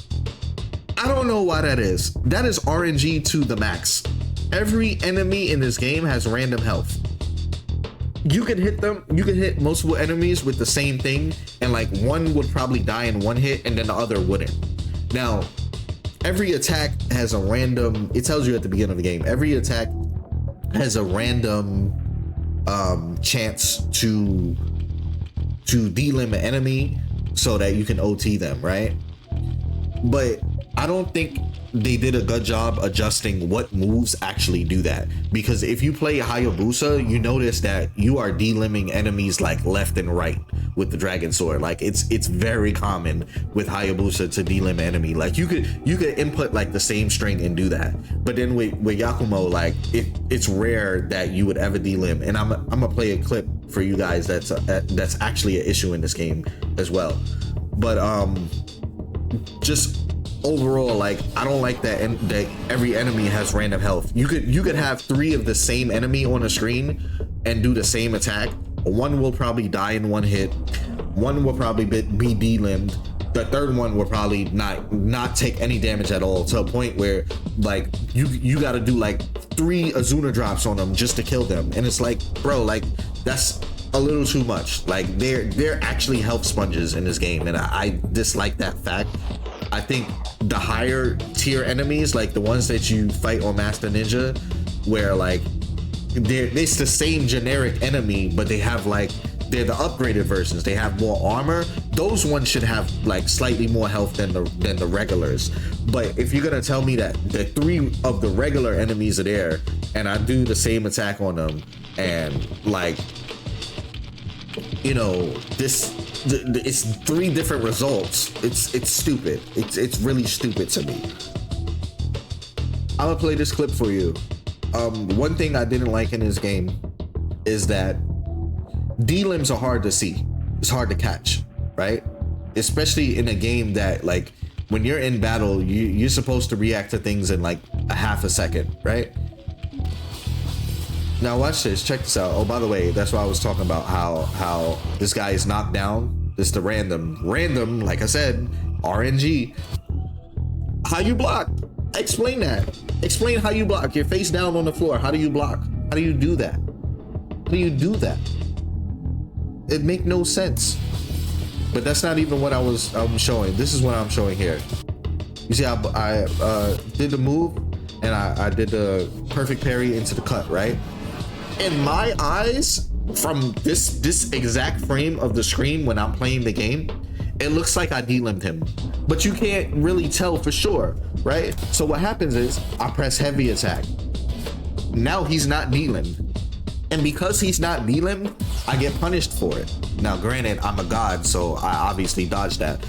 I don't know why that is. That is RNG to the max. Every enemy in this game has random health. You can hit multiple enemies with the same thing, and like one would probably die in one hit and then the other wouldn't. Now, every attack has a random, it tells you at the beginning of the game, every attack has a random chance to delim an enemy so that you can OT them, right? But I don't think they did a good job adjusting what moves actually do that, because if you play Hayabusa, you notice that you are delimbing enemies like left and right with the dragon sword. Like, it's very common with Hayabusa to delim enemy. Like, you could input like the same string and do that, but then with Yakumo, like it's rare that you would ever delim. And I'm gonna play a clip for you guys that's actually an issue in this game as well. But just overall, like, I don't like that every enemy has random health. You could have 3 of the same enemy on a screen and do the same attack. One will probably die in one hit. One will probably be delimbed. The third one will probably not take any damage at all, to a point where like you got to do like 3 Azuna drops on them just to kill them. And it's like, bro, like, that's a little too much. Like, they're actually health sponges in this game, and I dislike that fact. I think the higher tier enemies, like the ones that you fight on Master Ninja, where like it's the same generic enemy, but they have like, they're the upgraded versions, they have more armor. Those ones should have like slightly more health than the regulars. But if you're gonna tell me that the 3 of the regular enemies are there and I do the same attack on them, and like, you know, it's 3 different results, it's stupid. It's really stupid to me. I'm gonna play this clip for you. One thing I didn't like in this game is that D-limbs are hard to see. It's hard to catch, right? Especially in a game that, like, when you're in battle, you're supposed to react to things in like a half a second, right? Now watch this, check this out. Oh, by the way, that's why I was talking about how this guy is knocked down. This is the random, like I said, RNG. How you block? Explain that. Explain how you block. You're face down on the floor. How do you block? How do you do that? How do you do that? It make no sense. But that's not even what I'm showing. This is what I'm showing here. You see, I did the move, and I did the perfect parry into the cut, right? In my eyes, from this exact frame of the screen when I'm playing the game, it looks like I delimbed him, but you can't really tell for sure, right? So what happens is I press heavy attack. Now he's not delimbed, and because he's not delimbed, I get punished for it. Now granted, I'm a god, so I obviously dodged that,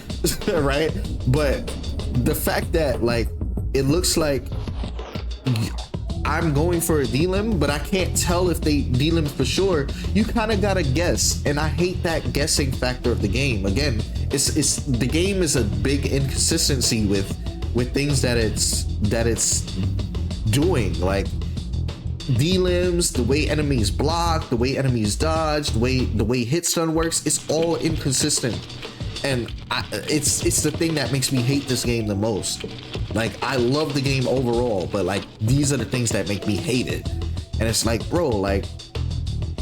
right? But the fact that like it looks like I'm going for a D-limb, but I can't tell if they D-limb for sure. You kind of gotta guess, and I hate that guessing factor of the game. Again, it's the game is a big inconsistency with things that it's doing, like D-limbs, the way enemies block, the way enemies dodge, the way hit stun works. It's all inconsistent, and it's the thing that makes me hate this game the most. Like, I love the game overall, but like these are the things that make me hate it. And it's like, bro, like,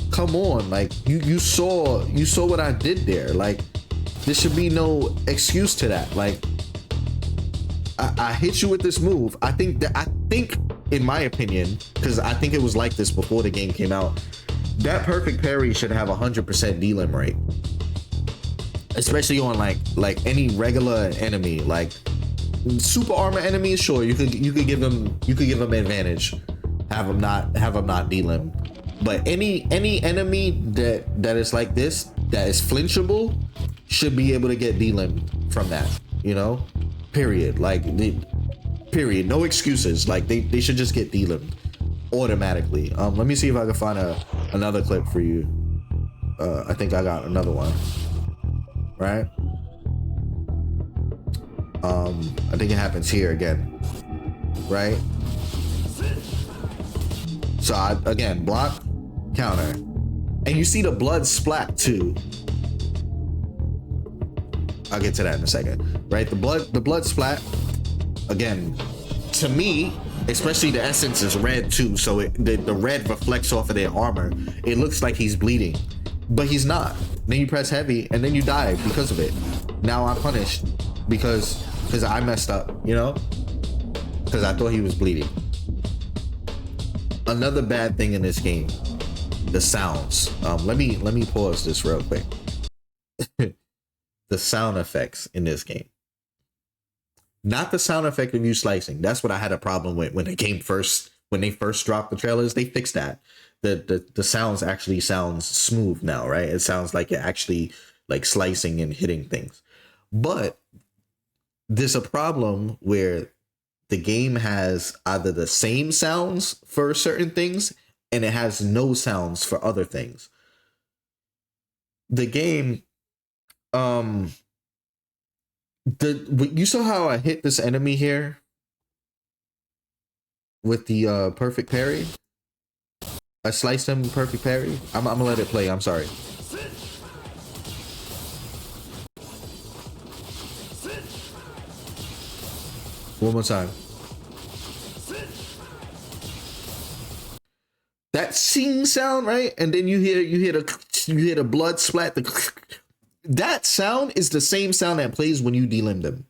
come on, like you saw what I did there. Like, there should be no excuse to that. Like, I hit you with this move. I think in my opinion, because I think it was like this before the game came out, that perfect parry should have 100% D-limb rate, especially on like any regular enemy. Like super armor enemies, sure, you could give them advantage, have them not D-limb. But any enemy that is like this, that is flinchable, should be able to get D-limb from that, you know? Period. Like, period. No excuses. Like, they should just get D-limb automatically. Let me see if I can find another clip for you. I think I got another one. Right? I think it happens here again. Right? So again, block, counter, and you see the blood splat too. I'll get to that in a second. Right? The blood splat, again, to me, especially the essence is red too, so the red reflects off of their armor. It looks like he's bleeding, but he's not. Then you press heavy and then you die because of it. Now I'm punished because I messed up, you know, because I thought he was bleeding. Another bad thing in this game, the sounds. Let me pause this real quick. The sound effects in this game, not the sound effect of you slicing. That's what I had a problem with when the game when they first dropped the trailers. They fixed that. The sounds actually sounds smooth now, right? It sounds like you're actually like slicing and hitting things. But there's a problem where the game has either the same sounds for certain things and it has no sounds for other things. The game, you saw how I hit this enemy here with the perfect parry? I sliced him perfect parry. I'm gonna let it play. I'm sorry. One more time. That sing sound, right? And then you hear a blood splat. That sound is the same sound that plays when you D-limb them.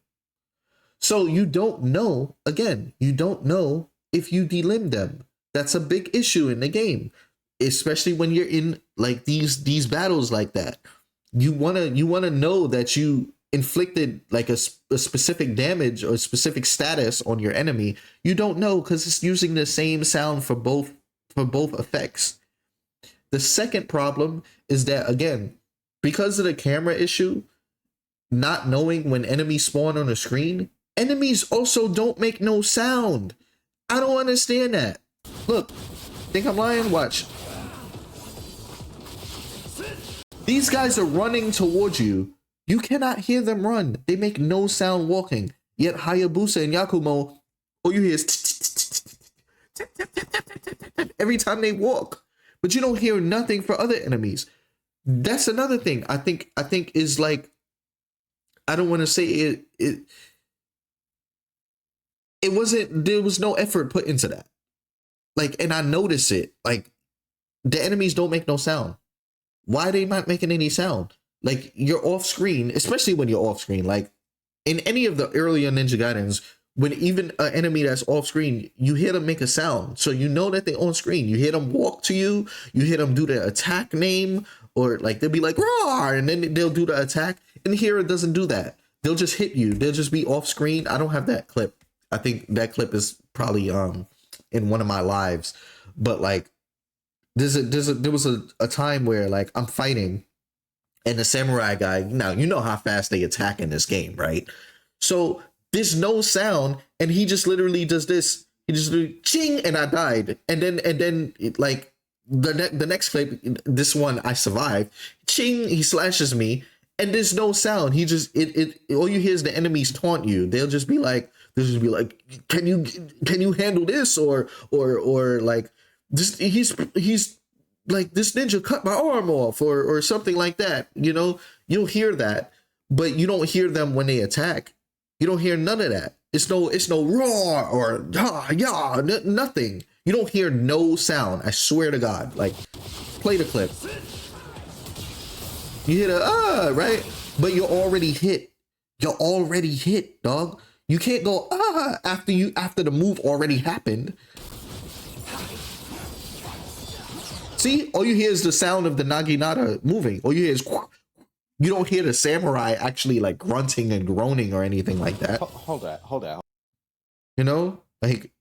So you don't know, again, you don't know if you D-limb them. That's a big issue in the game, especially when you're in like these battles like that. You wanna know that you inflicted like a specific damage or specific status on your enemy. You don't know because it's using the same sound for both effects. The second problem is that, again, because of the camera issue, not knowing when enemies spawn on the screen, enemies also don't make no sound. I don't understand that. Look, think I'm lying? Watch. These guys are running towards you. You cannot hear them run. They make no sound walking. Yet Hayabusa and Yakumo, all you hear is every time they walk. But you don't hear nothing for other enemies. That's another thing I think is like, I don't want to say it wasn't, there was no effort put into that. Like, and I notice it, like the enemies don't make no sound. Why are they not making any sound? Like, you're off screen, especially when you're off screen. Like in any of the earlier Ninja Gaidens, when even an enemy that's off screen, you hear them make a sound. So you know that they're on screen. You hear them walk to you. You hear them do the attack name, or like they'll be like, roar, and then they'll do the attack. And here it doesn't do that. They'll just hit you. They'll just be off screen. I don't have that clip. I think that clip is probably in one of my lives. But like there was a time where like I'm fighting and the samurai guy, now you know how fast they attack in this game, right? So there's no sound, and he just literally does this He just do ching, and I died. And then like the next clip, this one I survived. Ching, he slashes me, and there's no sound. He just it all you hear is the enemies taunt you. They'll just be like, can you handle this, or like this, he's like, this ninja cut my arm off, or something like that. You'll hear that, but you don't hear them when they attack. You don't hear none of that. It's no roar or nothing. You don't hear no sound. I swear to God. Like, play the clip. You hear the right, but you're already hit. You're already hit, dog. You can't go after the move already happened. See, all you hear is the sound of the naginata moving. All you hear is, you don't hear the samurai actually like grunting and groaning or anything like that. Hold that. Like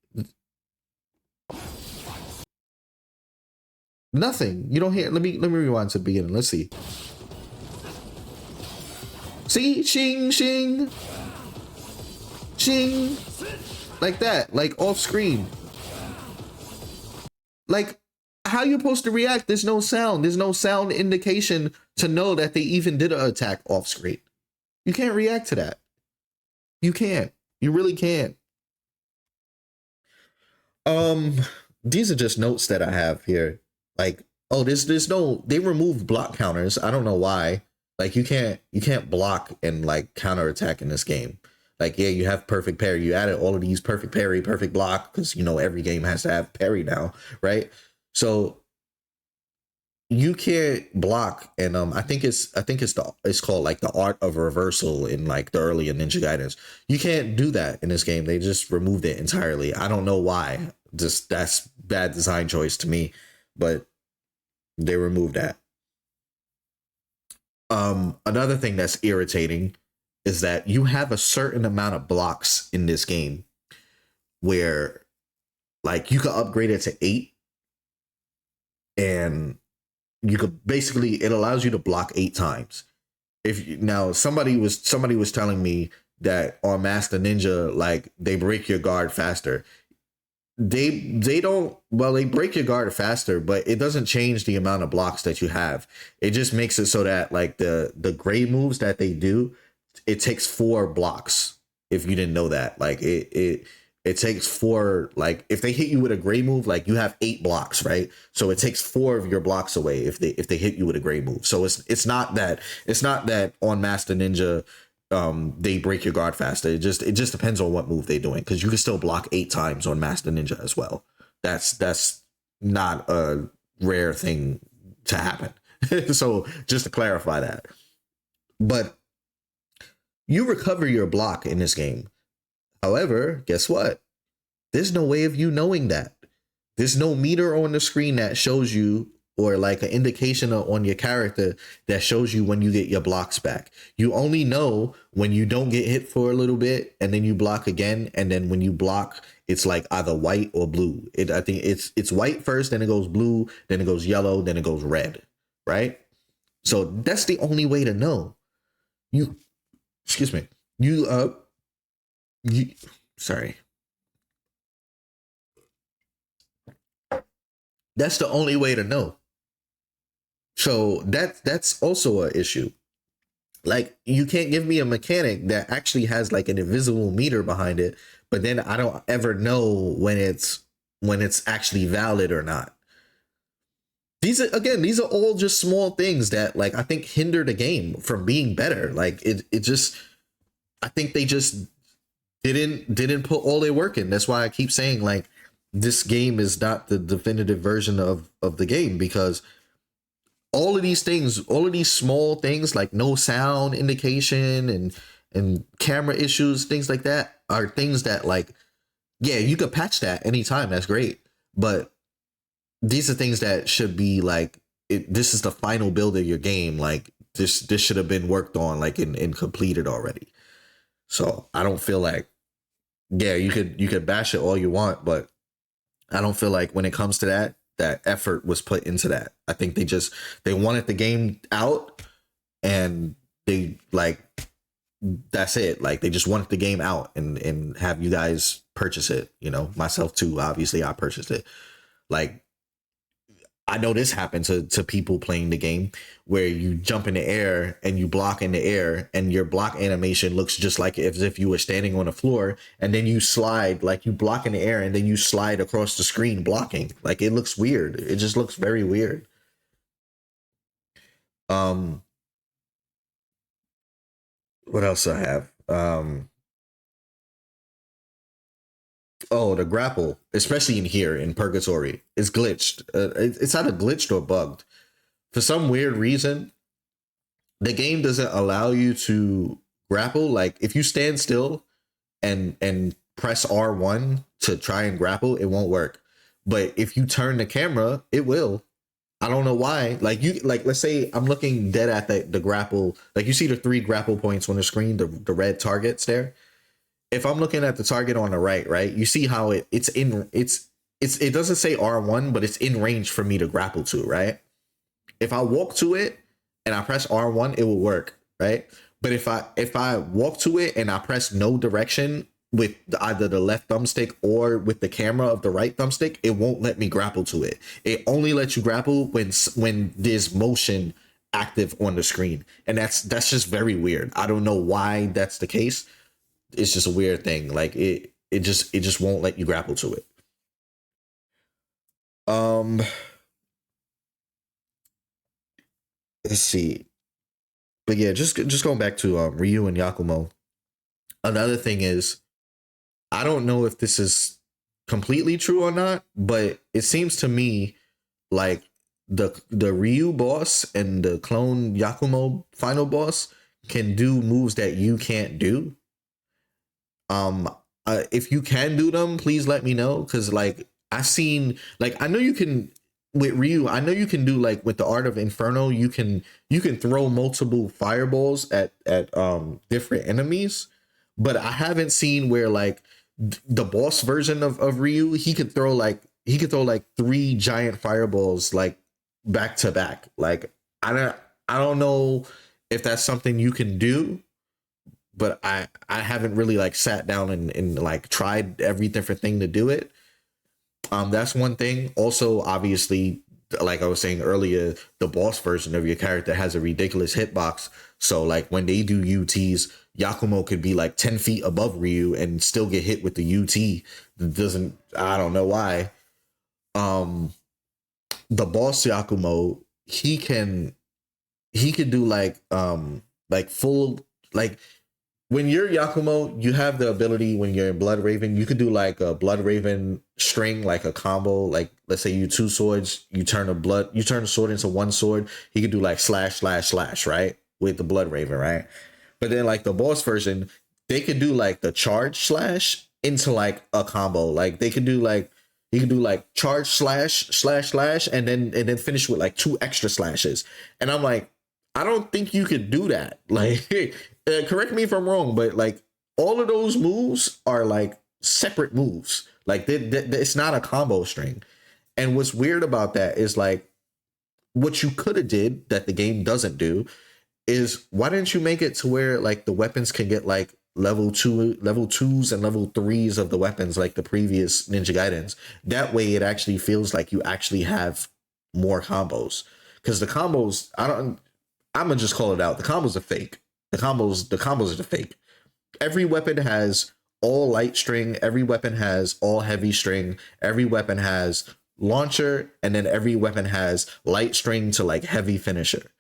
nothing. You don't hear. Let me rewind to the beginning. Let's see. See, shing, shing, shing, like that, like off screen. Like, how you supposed to react? There's no sound. There's no sound indication to know that they even did an attack off screen. You can't react to that. You can't. You really can't. These are just notes that I have here. Like, oh, there's no, they removed block counters. I don't know why. Like, you can't block and like counter attack in this game. Like, yeah, you have perfect parry. You added all of these perfect parry, perfect block, because every game has to have parry now, right? So you can't block, and I think it's called like the art of reversal in like the earlier Ninja Gaidens. You can't do that in this game. They just removed it entirely. I don't know why. Just, that's bad design choice to me, but they removed that. Another thing that's irritating is that you have a certain amount of blocks in this game where like you could upgrade it to 8, and you could basically, it allows you to block 8 times. Now somebody was telling me that on Master Ninja, like, they break your guard faster. They don't, well, they break your guard faster, but it doesn't change the amount of blocks that you have. It just makes it so that like the gray moves that they do, it takes 4 blocks. If you didn't know that, like it takes 4, like if they hit you with a gray move, like you have 8 blocks, right? So it takes 4 of your blocks away if they hit you with a gray move. So it's not that on Master Ninja they break your guard faster. It just depends on what move they're doing, because you can still block 8 times on Master Ninja as well. That's not a rare thing to happen. So just to clarify that. But you recover your block in this game. However, guess what? There's no way of you knowing that. There's no meter on the screen that shows you, or like an indication on your character that shows you when you get your blocks back. You only know when you don't get hit for a little bit, and then you block again, and then when you block, it's like either white or blue. I think it's white first, then it goes blue, then it goes yellow, then it goes red, right? So that's the only way to know. Sorry. That's the only way to know. So that's also an issue. Like, you can't give me a mechanic that actually has like an invisible meter behind it, but then I don't ever know when it's actually valid or not. These are all just small things that, like, I think hinder the game from being better. Like, I think they just didn't put all their work in. That's why I keep saying, like, this game is not the definitive version of the game, because all of these things, all of these small things, like no sound indication and camera issues, things like that, are things that, like, yeah, you could patch that anytime. That's great. But these are things that should be like, this is the final build of your game. Like, this should have been worked on, like, and completed already. So I don't feel like, yeah, you could bash it all you want, but I don't feel like when it comes to that effort was put into that. I think they wanted the game out, and they, like, that's it. Like, they just wanted the game out and have you guys purchase it, you know, myself too. Obviously, I purchased it. Like, I know this happened to people playing the game where you jump in the air and you block in the air and your block animation looks just like as if you were standing on the floor, and then you slide, like you block in the air and then you slide across the screen blocking. Like, it looks weird. It just looks very weird. Um, what else I have? Oh, the grapple, especially in here in Purgatory, is glitched. It's either glitched or bugged. For some weird reason, the game doesn't allow you to grapple. Like, if you stand still and press R1 to try and grapple, it won't work. But if you turn the camera, it will. I don't know why. Like, you, like, let's say I'm looking dead at the grapple. Like, you see the 3 grapple points on the screen, the red targets there. If I'm looking at the target on the right, you see how it doesn't say R1, but it's in range for me to grapple to, right? If I walk to it and I press R1, it will work, right? But if I walk to it and I press no direction with either the left thumbstick or with the camera of the right thumbstick, it won't let me grapple to it. It only lets you grapple when there's motion active on the screen, and that's just very weird. I don't know why that's the case. It's just a weird thing. Like, it just won't let you grapple to it. Let's see. But yeah, just going back to Ryu and Yakumo. Another thing is, I don't know if this is completely true or not, but it seems to me like the Ryu boss and the clone Yakumo final boss can do moves that you can't do. If you can do them, please let me know, because like I've seen, like, I know you can with Ryu. I know you can do, like, with the Art of Inferno, you can throw multiple fireballs at different enemies, but I haven't seen where, like, the boss version of Ryu, he could throw like 3 giant fireballs, like, back to back. Like, I don't know if that's something you can do, but I haven't really, like, sat down and like tried every different thing to do it. That's one thing. Also, obviously, like I was saying earlier, the boss version of your character has a ridiculous hitbox. So, like, when they do UTs, Yakumo could be like 10 feet above Ryu and still get hit with the UT. Doesn't, I don't know why. The boss Yakumo, he can do like full, like, when you're Yakumo, you have the ability, when you're in Blood Raven, you could do like a Blood Raven string, like a combo. Like, let's say you 2 swords, you turn a sword into 1 sword. He could do like slash, slash, slash, right? With the Blood Raven, right? But then, like, the boss version, they could do like the charge slash into like a combo. Like, they could do like, you can do like charge slash, slash, slash, and then finish with like 2 extra slashes. And I'm like, I don't think you could do that. Like, correct me if I'm wrong, but like, all of those moves are like separate moves. Like, it's not a combo string. And what's weird about that is, like, what you could have did that the game doesn't do is, why didn't you make it to where, like, the weapons can get like level 2s and level 3s of the weapons, like the previous Ninja Gaidens? That way it actually feels like you actually have more combos. Because the combos, I'm gonna just call it out. The combos are fake. The combos are fake. Every weapon has all light string. Every weapon has all heavy string. Every weapon has launcher, and then every weapon has light string to like heavy finisher.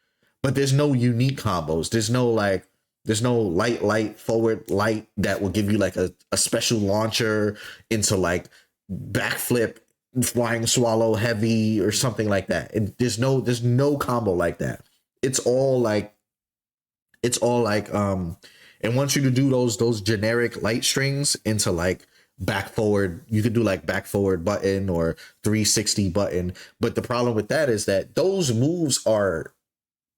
But there's no unique combos. There's no light, forward, light that will give you like a special launcher into like backflip, flying swallow, heavy, or something like that. And there's no combo like that. It's all like it wants you to do those generic light strings into like back forward. You could do like back forward button or 360 button. But the problem with that is that those moves are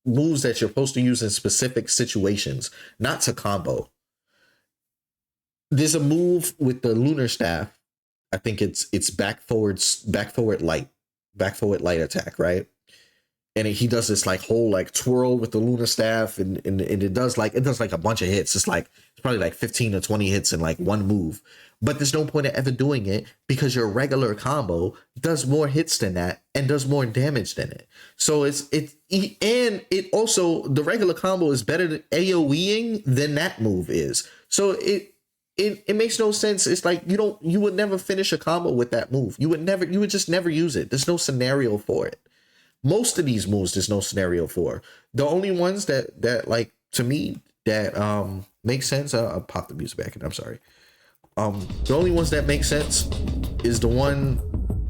moves that you're supposed to use in specific situations, not to combo. There's a move with the lunar staff. I think it's back forward light attack, right? and he does this like whole like twirl with the Luna staff, and it does like a bunch of hits. It's probably like 15 or 20 hits in like one move. But there's no point of ever doing it because your regular combo does more hits than that and does more damage than it. So it also, the regular combo is better than AoEing than that move is. So it makes no sense. It's like you would never finish a combo with that move. You would just never use it. There's no scenario for it. Most of these moves there's no scenario for. The only ones that like to me that make sense. I'll pop the music back in. I'm sorry. The only ones that make sense is the one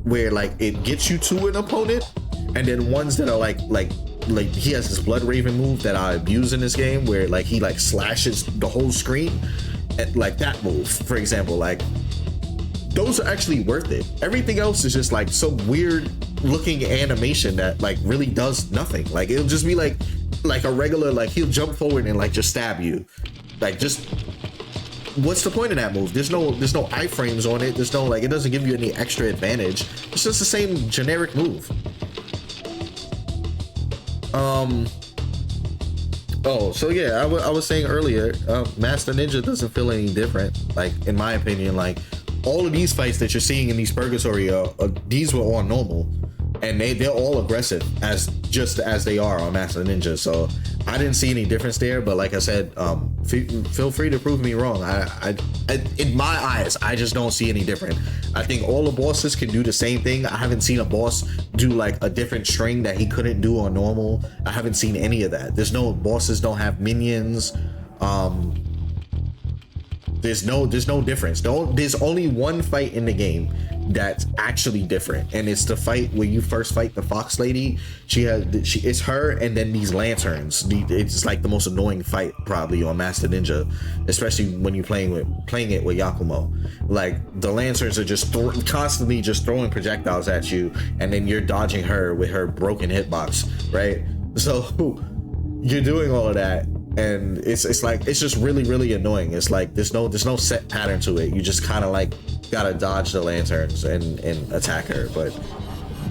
where like it gets you to an opponent, and then ones that are like he has this Blood Raven move that I abuse in this game where like he like slashes the whole screen, and like that move, for example, like those are actually worth it. Everything else is just like some weird looking animation that like really does nothing. Like it'll just be like a regular, like he'll jump forward and like just stab you. Like just what's the point of that move? There's no iframes on it. There's no like, it doesn't give you any extra advantage. It's just the same generic move. Oh, so yeah, I was saying earlier, Master Ninja doesn't feel any different. Like in my opinion, like all of these fights that you're seeing in these Purgatory, these were on normal, and they're all aggressive just as they are on Master Ninja. So I didn't see any difference there, but like I said, feel free to prove me wrong. I in my eyes, I just don't see any different. I think all the bosses can do the same thing. I haven't seen a boss do like a different string that he couldn't do on normal. I haven't seen any of that. Bosses don't have minions. There's no difference. There's only one fight in the game that's actually different, and it's the fight where you first fight the Fox Lady. It's her, and then these lanterns. It's like the most annoying fight probably on Master Ninja, especially when you're playing it with Yakumo. Like the lanterns are just constantly just throwing projectiles at you, and then you're dodging her with her broken hitbox, right? So you're doing all of that, and it's just really annoying. It's like there's no set pattern to it. You just kind of like gotta dodge the lanterns and attack her. But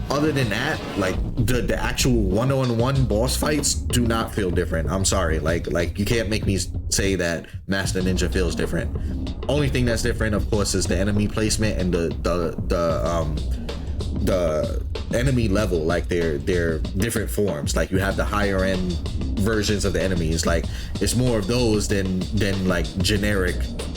other than that, like the actual one-on-one boss fights do not feel different. I'm sorry, like you can't make me say that Master Ninja feels different. Only thing that's different, of course, is the enemy placement and the enemy level. Like they're different forms. Like you have the higher end versions of the enemies. Like it's more of those than like generic.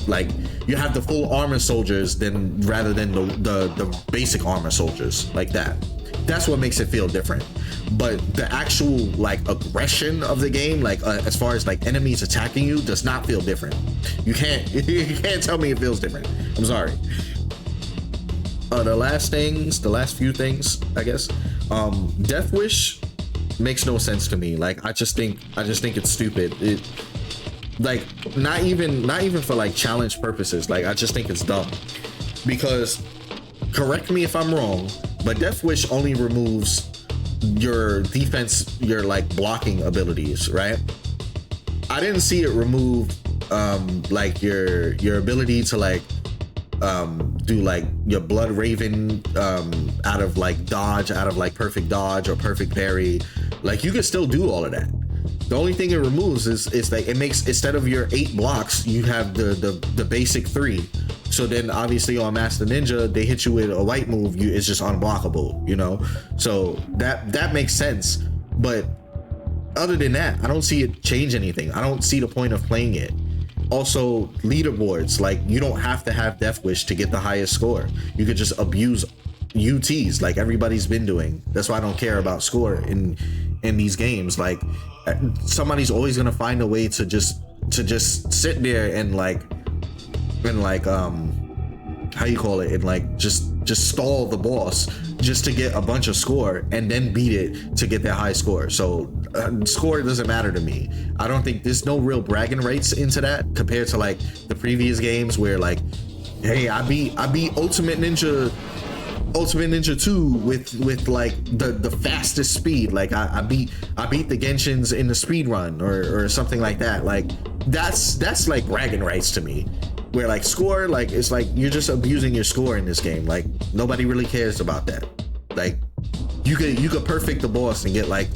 Like you have the full armor soldiers rather than the basic armor soldiers. Like that's what makes it feel different. But the actual like aggression of the game, like as far as like enemies attacking you, does not feel different. You can't tell me it feels different. I'm sorry. The last few things, I guess. Death Wish makes no sense to me. Like I just think it's stupid. It like not even for like challenge purposes. Like I just think it's dumb. Because correct me if I'm wrong, but Death Wish only removes your defense, your like blocking abilities, right? I didn't see it remove like your ability to like do like your Blood Raven out of like dodge, out of like perfect dodge or perfect parry. Like you can still do all of that. The only thing it removes is like it makes, instead of your 8 blocks, you have the basic 3. So then obviously on Master Ninja, they hit you with a white move, it's just unblockable, you know? So that makes sense. But other than that, I don't see it change anything. I don't see the point of playing it. Also, leaderboards, like you don't have to have Death Wish to get the highest score. You could just abuse UTs like everybody's been doing. That's why I don't care about score in these games. Like somebody's always gonna find a way to just sit there and like how you call it, and like just stall the boss just to get a bunch of score and then beat it to get that high score. So score doesn't matter to me. I don't think there's no real bragging rights into that compared to like the previous games where like, hey, I beat Ultimate Ninja 2 with like the fastest speed. Like I beat the Genshins in the speed run or something like that. Like that's like bragging rights to me. Where like score, like it's like you're just abusing your score in this game. Like nobody really cares about that. Like you could perfect the boss and get like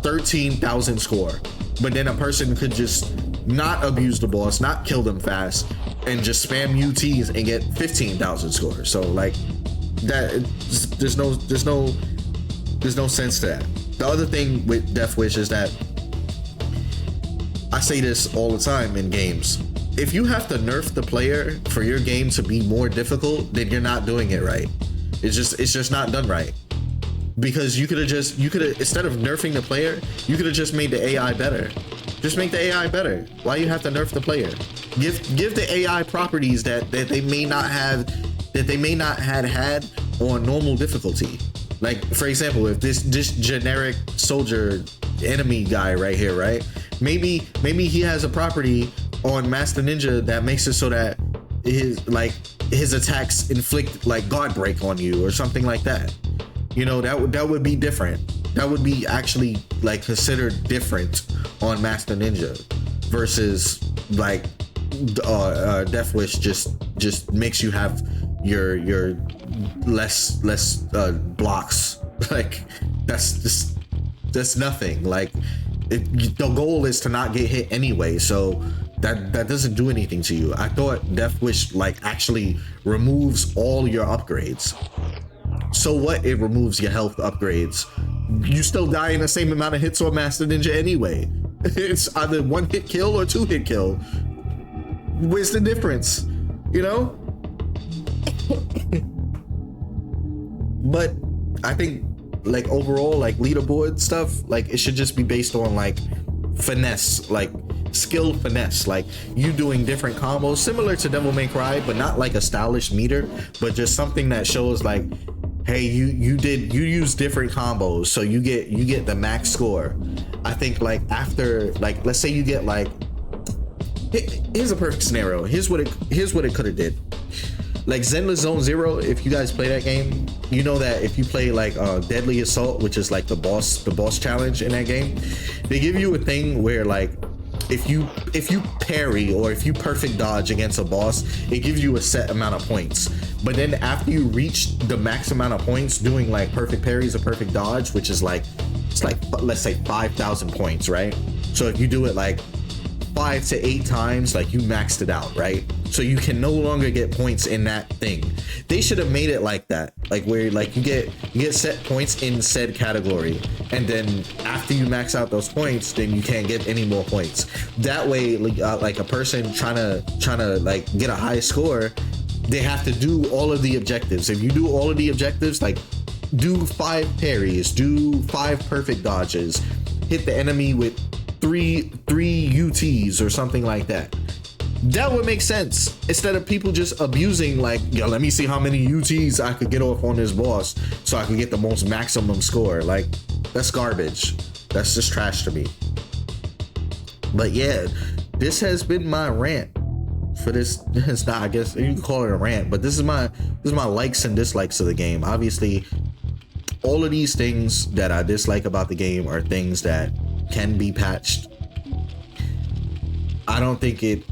13,000 score, but then a person could just not abuse the boss, not kill them fast, and just spam UTs and get 15,000 score. So like that, there's no sense to that. The other thing with Death Wish is that I say this all the time in games. If you have to nerf the player for your game to be more difficult, then you're not doing it right. It's just not done right. Because you could have instead of nerfing the player, you could have just made the AI better. Just make the AI better. Why you have to nerf the player? Give the AI properties that they may not have had on normal difficulty. Like for example, if this generic soldier enemy guy right here, right? Maybe he has a property on Master Ninja that makes it so that his attacks inflict like guard break on you or something like that. You know, that would be different. That would be actually like considered different on Master Ninja versus like Death Wish just makes you have your less blocks. Like that's nothing. Like the goal is to not get hit anyway, so that doesn't do anything to you. I thought Death Wish like actually removes all your upgrades. So what? It removes your health upgrades. You still die in the same amount of hits on Master Ninja anyway. It's either 1-hit kill or 2-hit kill. Where's the difference? You know? But I think like overall, like leaderboard stuff, like it should just be based on like finesse, like skill finesse, like you doing different combos similar to Devil May Cry, but not like a stylish meter, but just something that shows like, hey, you use different combos, so you get the max score. I think like after, like let's say you get like, here's a perfect scenario. Here's what it could have did. Like Zenless Zone Zero, if you guys play that game, you know that if you play like Deadly Assault, which is like the boss challenge in that game, they give you a thing where like if you parry or if you perfect dodge against a boss, it gives you a set amount of points. But then after you reach the max amount of points doing like perfect parries or perfect dodge, which is like, it's like, let's say 5,000 points, right? So if you do it like 5 to 8 times, like you maxed it out, right? So you can no longer get points in that thing. They should have made it like that, like where like you get set points in said category, and then after you max out those points, then you can't get any more points. That way, like a person trying to like get a high score, they have to do all of the objectives. If you do all of the objectives, like do 5 parries, do 5 perfect dodges, hit the enemy with three UTs or something like that. That would make sense instead of people just abusing like, yo, let me see how many UTs I could get off on this boss so I can get the most maximum score. Like, that's garbage. That's just trash to me. But yeah, this has been my rant for this. It's not, I guess you can call it a rant, but this is my likes and dislikes of the game. Obviously, all of these things that I dislike about the game are things that can be patched. I don't think it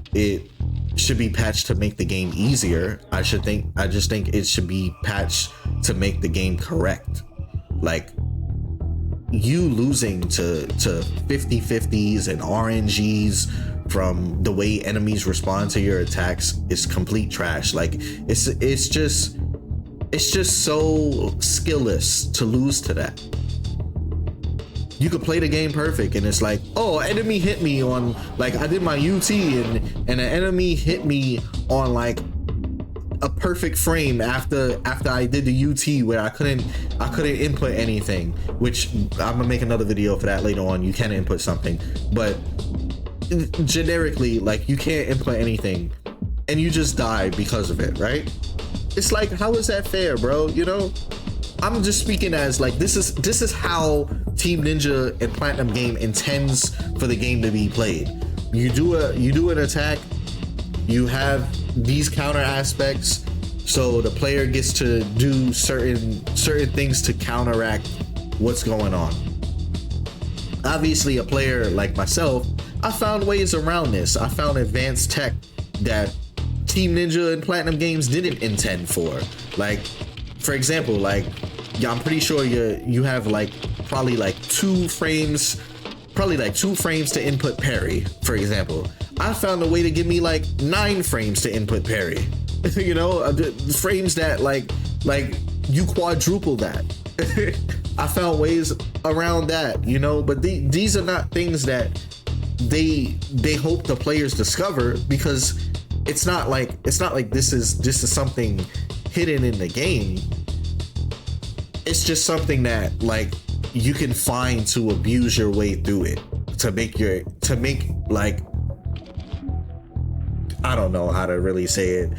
should be patched to make the game easier. I just think it should be patched to make the game correct. Like, you losing to 50/50s and RNGs from the way enemies respond to your attacks is complete trash. Like, it's just so skillless to lose to that. You could play the game perfect and it's like, oh, enemy hit me on, like, I did my UT and an enemy hit me on like a perfect frame after I did the UT where I couldn't input anything, which I'm gonna make another video for that later on. You can input something, but generically, like, you can't input anything and you just die because of it, right? It's like, how is that fair, bro? You know, I'm just speaking as like, this is how Team Ninja and Platinum Game intends for the game to be played. You do an attack, you have these counter aspects, so the player gets to do certain things to counteract what's going on. Obviously, a player like myself, I found ways around this. I found advanced tech that Team Ninja and Platinum Games didn't intend for. Like, for example, like yeah, I'm pretty sure you have like probably like 2 frames to input parry, for example. I found a way to give me like 9 frames to input parry. You know, the frames that like you quadruple that. I found ways around that, you know, but these are not things that they hope the players discover, because it's not like this is something hidden in the game. It's just something that like you can find to abuse your way through it, to make like, I don't know how to really say it.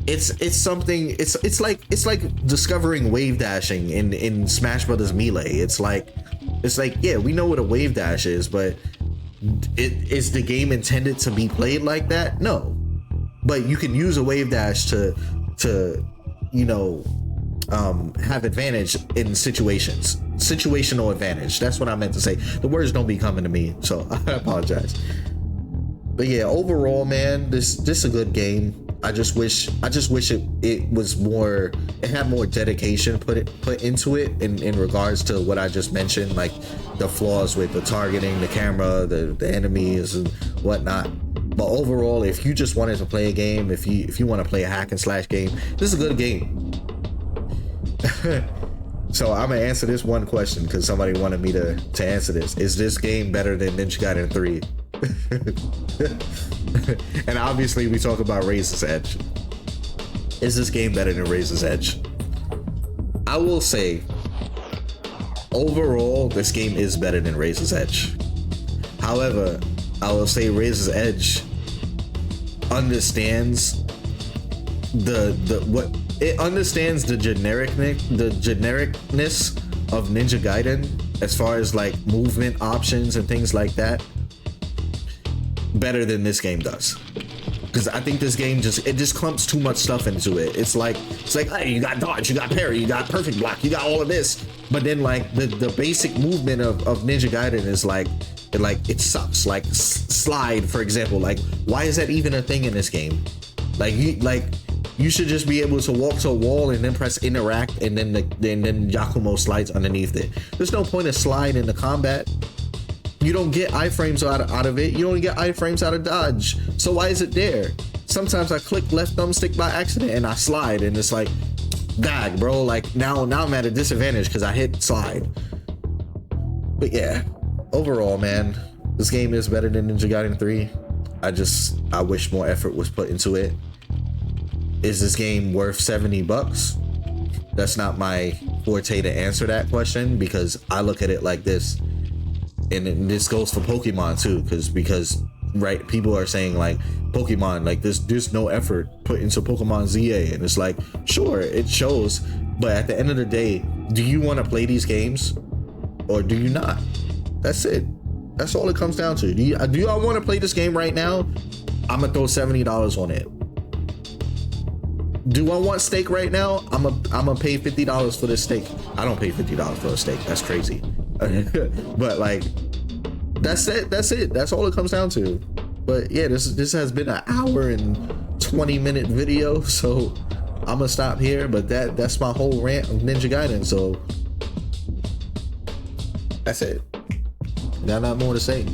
It's something, it's like discovering wave dashing in Smash Brothers Melee. It's like, yeah, we know what a wave dash is, but is the game intended to be played like that? No. But you can use a wave dash to you know, have advantage in situational advantage. That's what I meant to say. The words don't be coming to me, so I apologize. But yeah, overall, man, this is a good game. I just wish it was more, it had more dedication put into it in regards to what I just mentioned, like the flaws with the targeting, the camera, the enemies and whatnot. But overall, if you just wanted to play a game, if you want to play a hack and slash game, this is a good game. So I'm gonna answer this one question because somebody wanted me to answer this. Is this game better than Ninja Gaiden 3? And obviously we talk about Razor's Edge. Is this game better than Razor's Edge? I will say overall this game is better than Razor's Edge. However, I will say Razor's Edge understands the genericness of Ninja Gaiden as far as like movement options and things like that better than this game does. Because I think this game just clumps too much stuff into it. It's like, hey, you got dodge, you got parry, you got perfect block, you got all of this. But then like the basic movement of Ninja Gaiden is like it sucks. Like slide, for example. Like, why is that even a thing in this game? You should just be able to walk to a wall and then press interact, and then Yakumo slides underneath it. There's no point of slide in the combat. You don't get iframes out of it. You don't get iframes out of dodge. So why is it there? Sometimes I click left thumbstick by accident and I slide, and it's like, gag, bro. Like now I'm at a disadvantage because I hit slide. But yeah, overall, man, this game is better than Ninja Gaiden 3. I wish more effort was put into it. Is this game worth $70? That's not my forte to answer that question, because I look at it like this. And this goes for Pokemon too, because right, people are saying like Pokemon, like there's no effort put into Pokemon ZA, and it's like, sure, it shows, but at the end of the day, do you want to play these games or do you not? That's it. That's all it comes down to. Do y'all want to play this game right now? I'm gonna throw $70 on it. Do I want steak right now? I'm gonna pay $50 for this steak. I don't pay $50 for a steak. That's crazy. But like, that's it. That's all it comes down to. But yeah, this has been an hour and 20-minute video, so I'm gonna stop here. But that's my whole rant of Ninja Gaiden. So that's it. Got not more to say.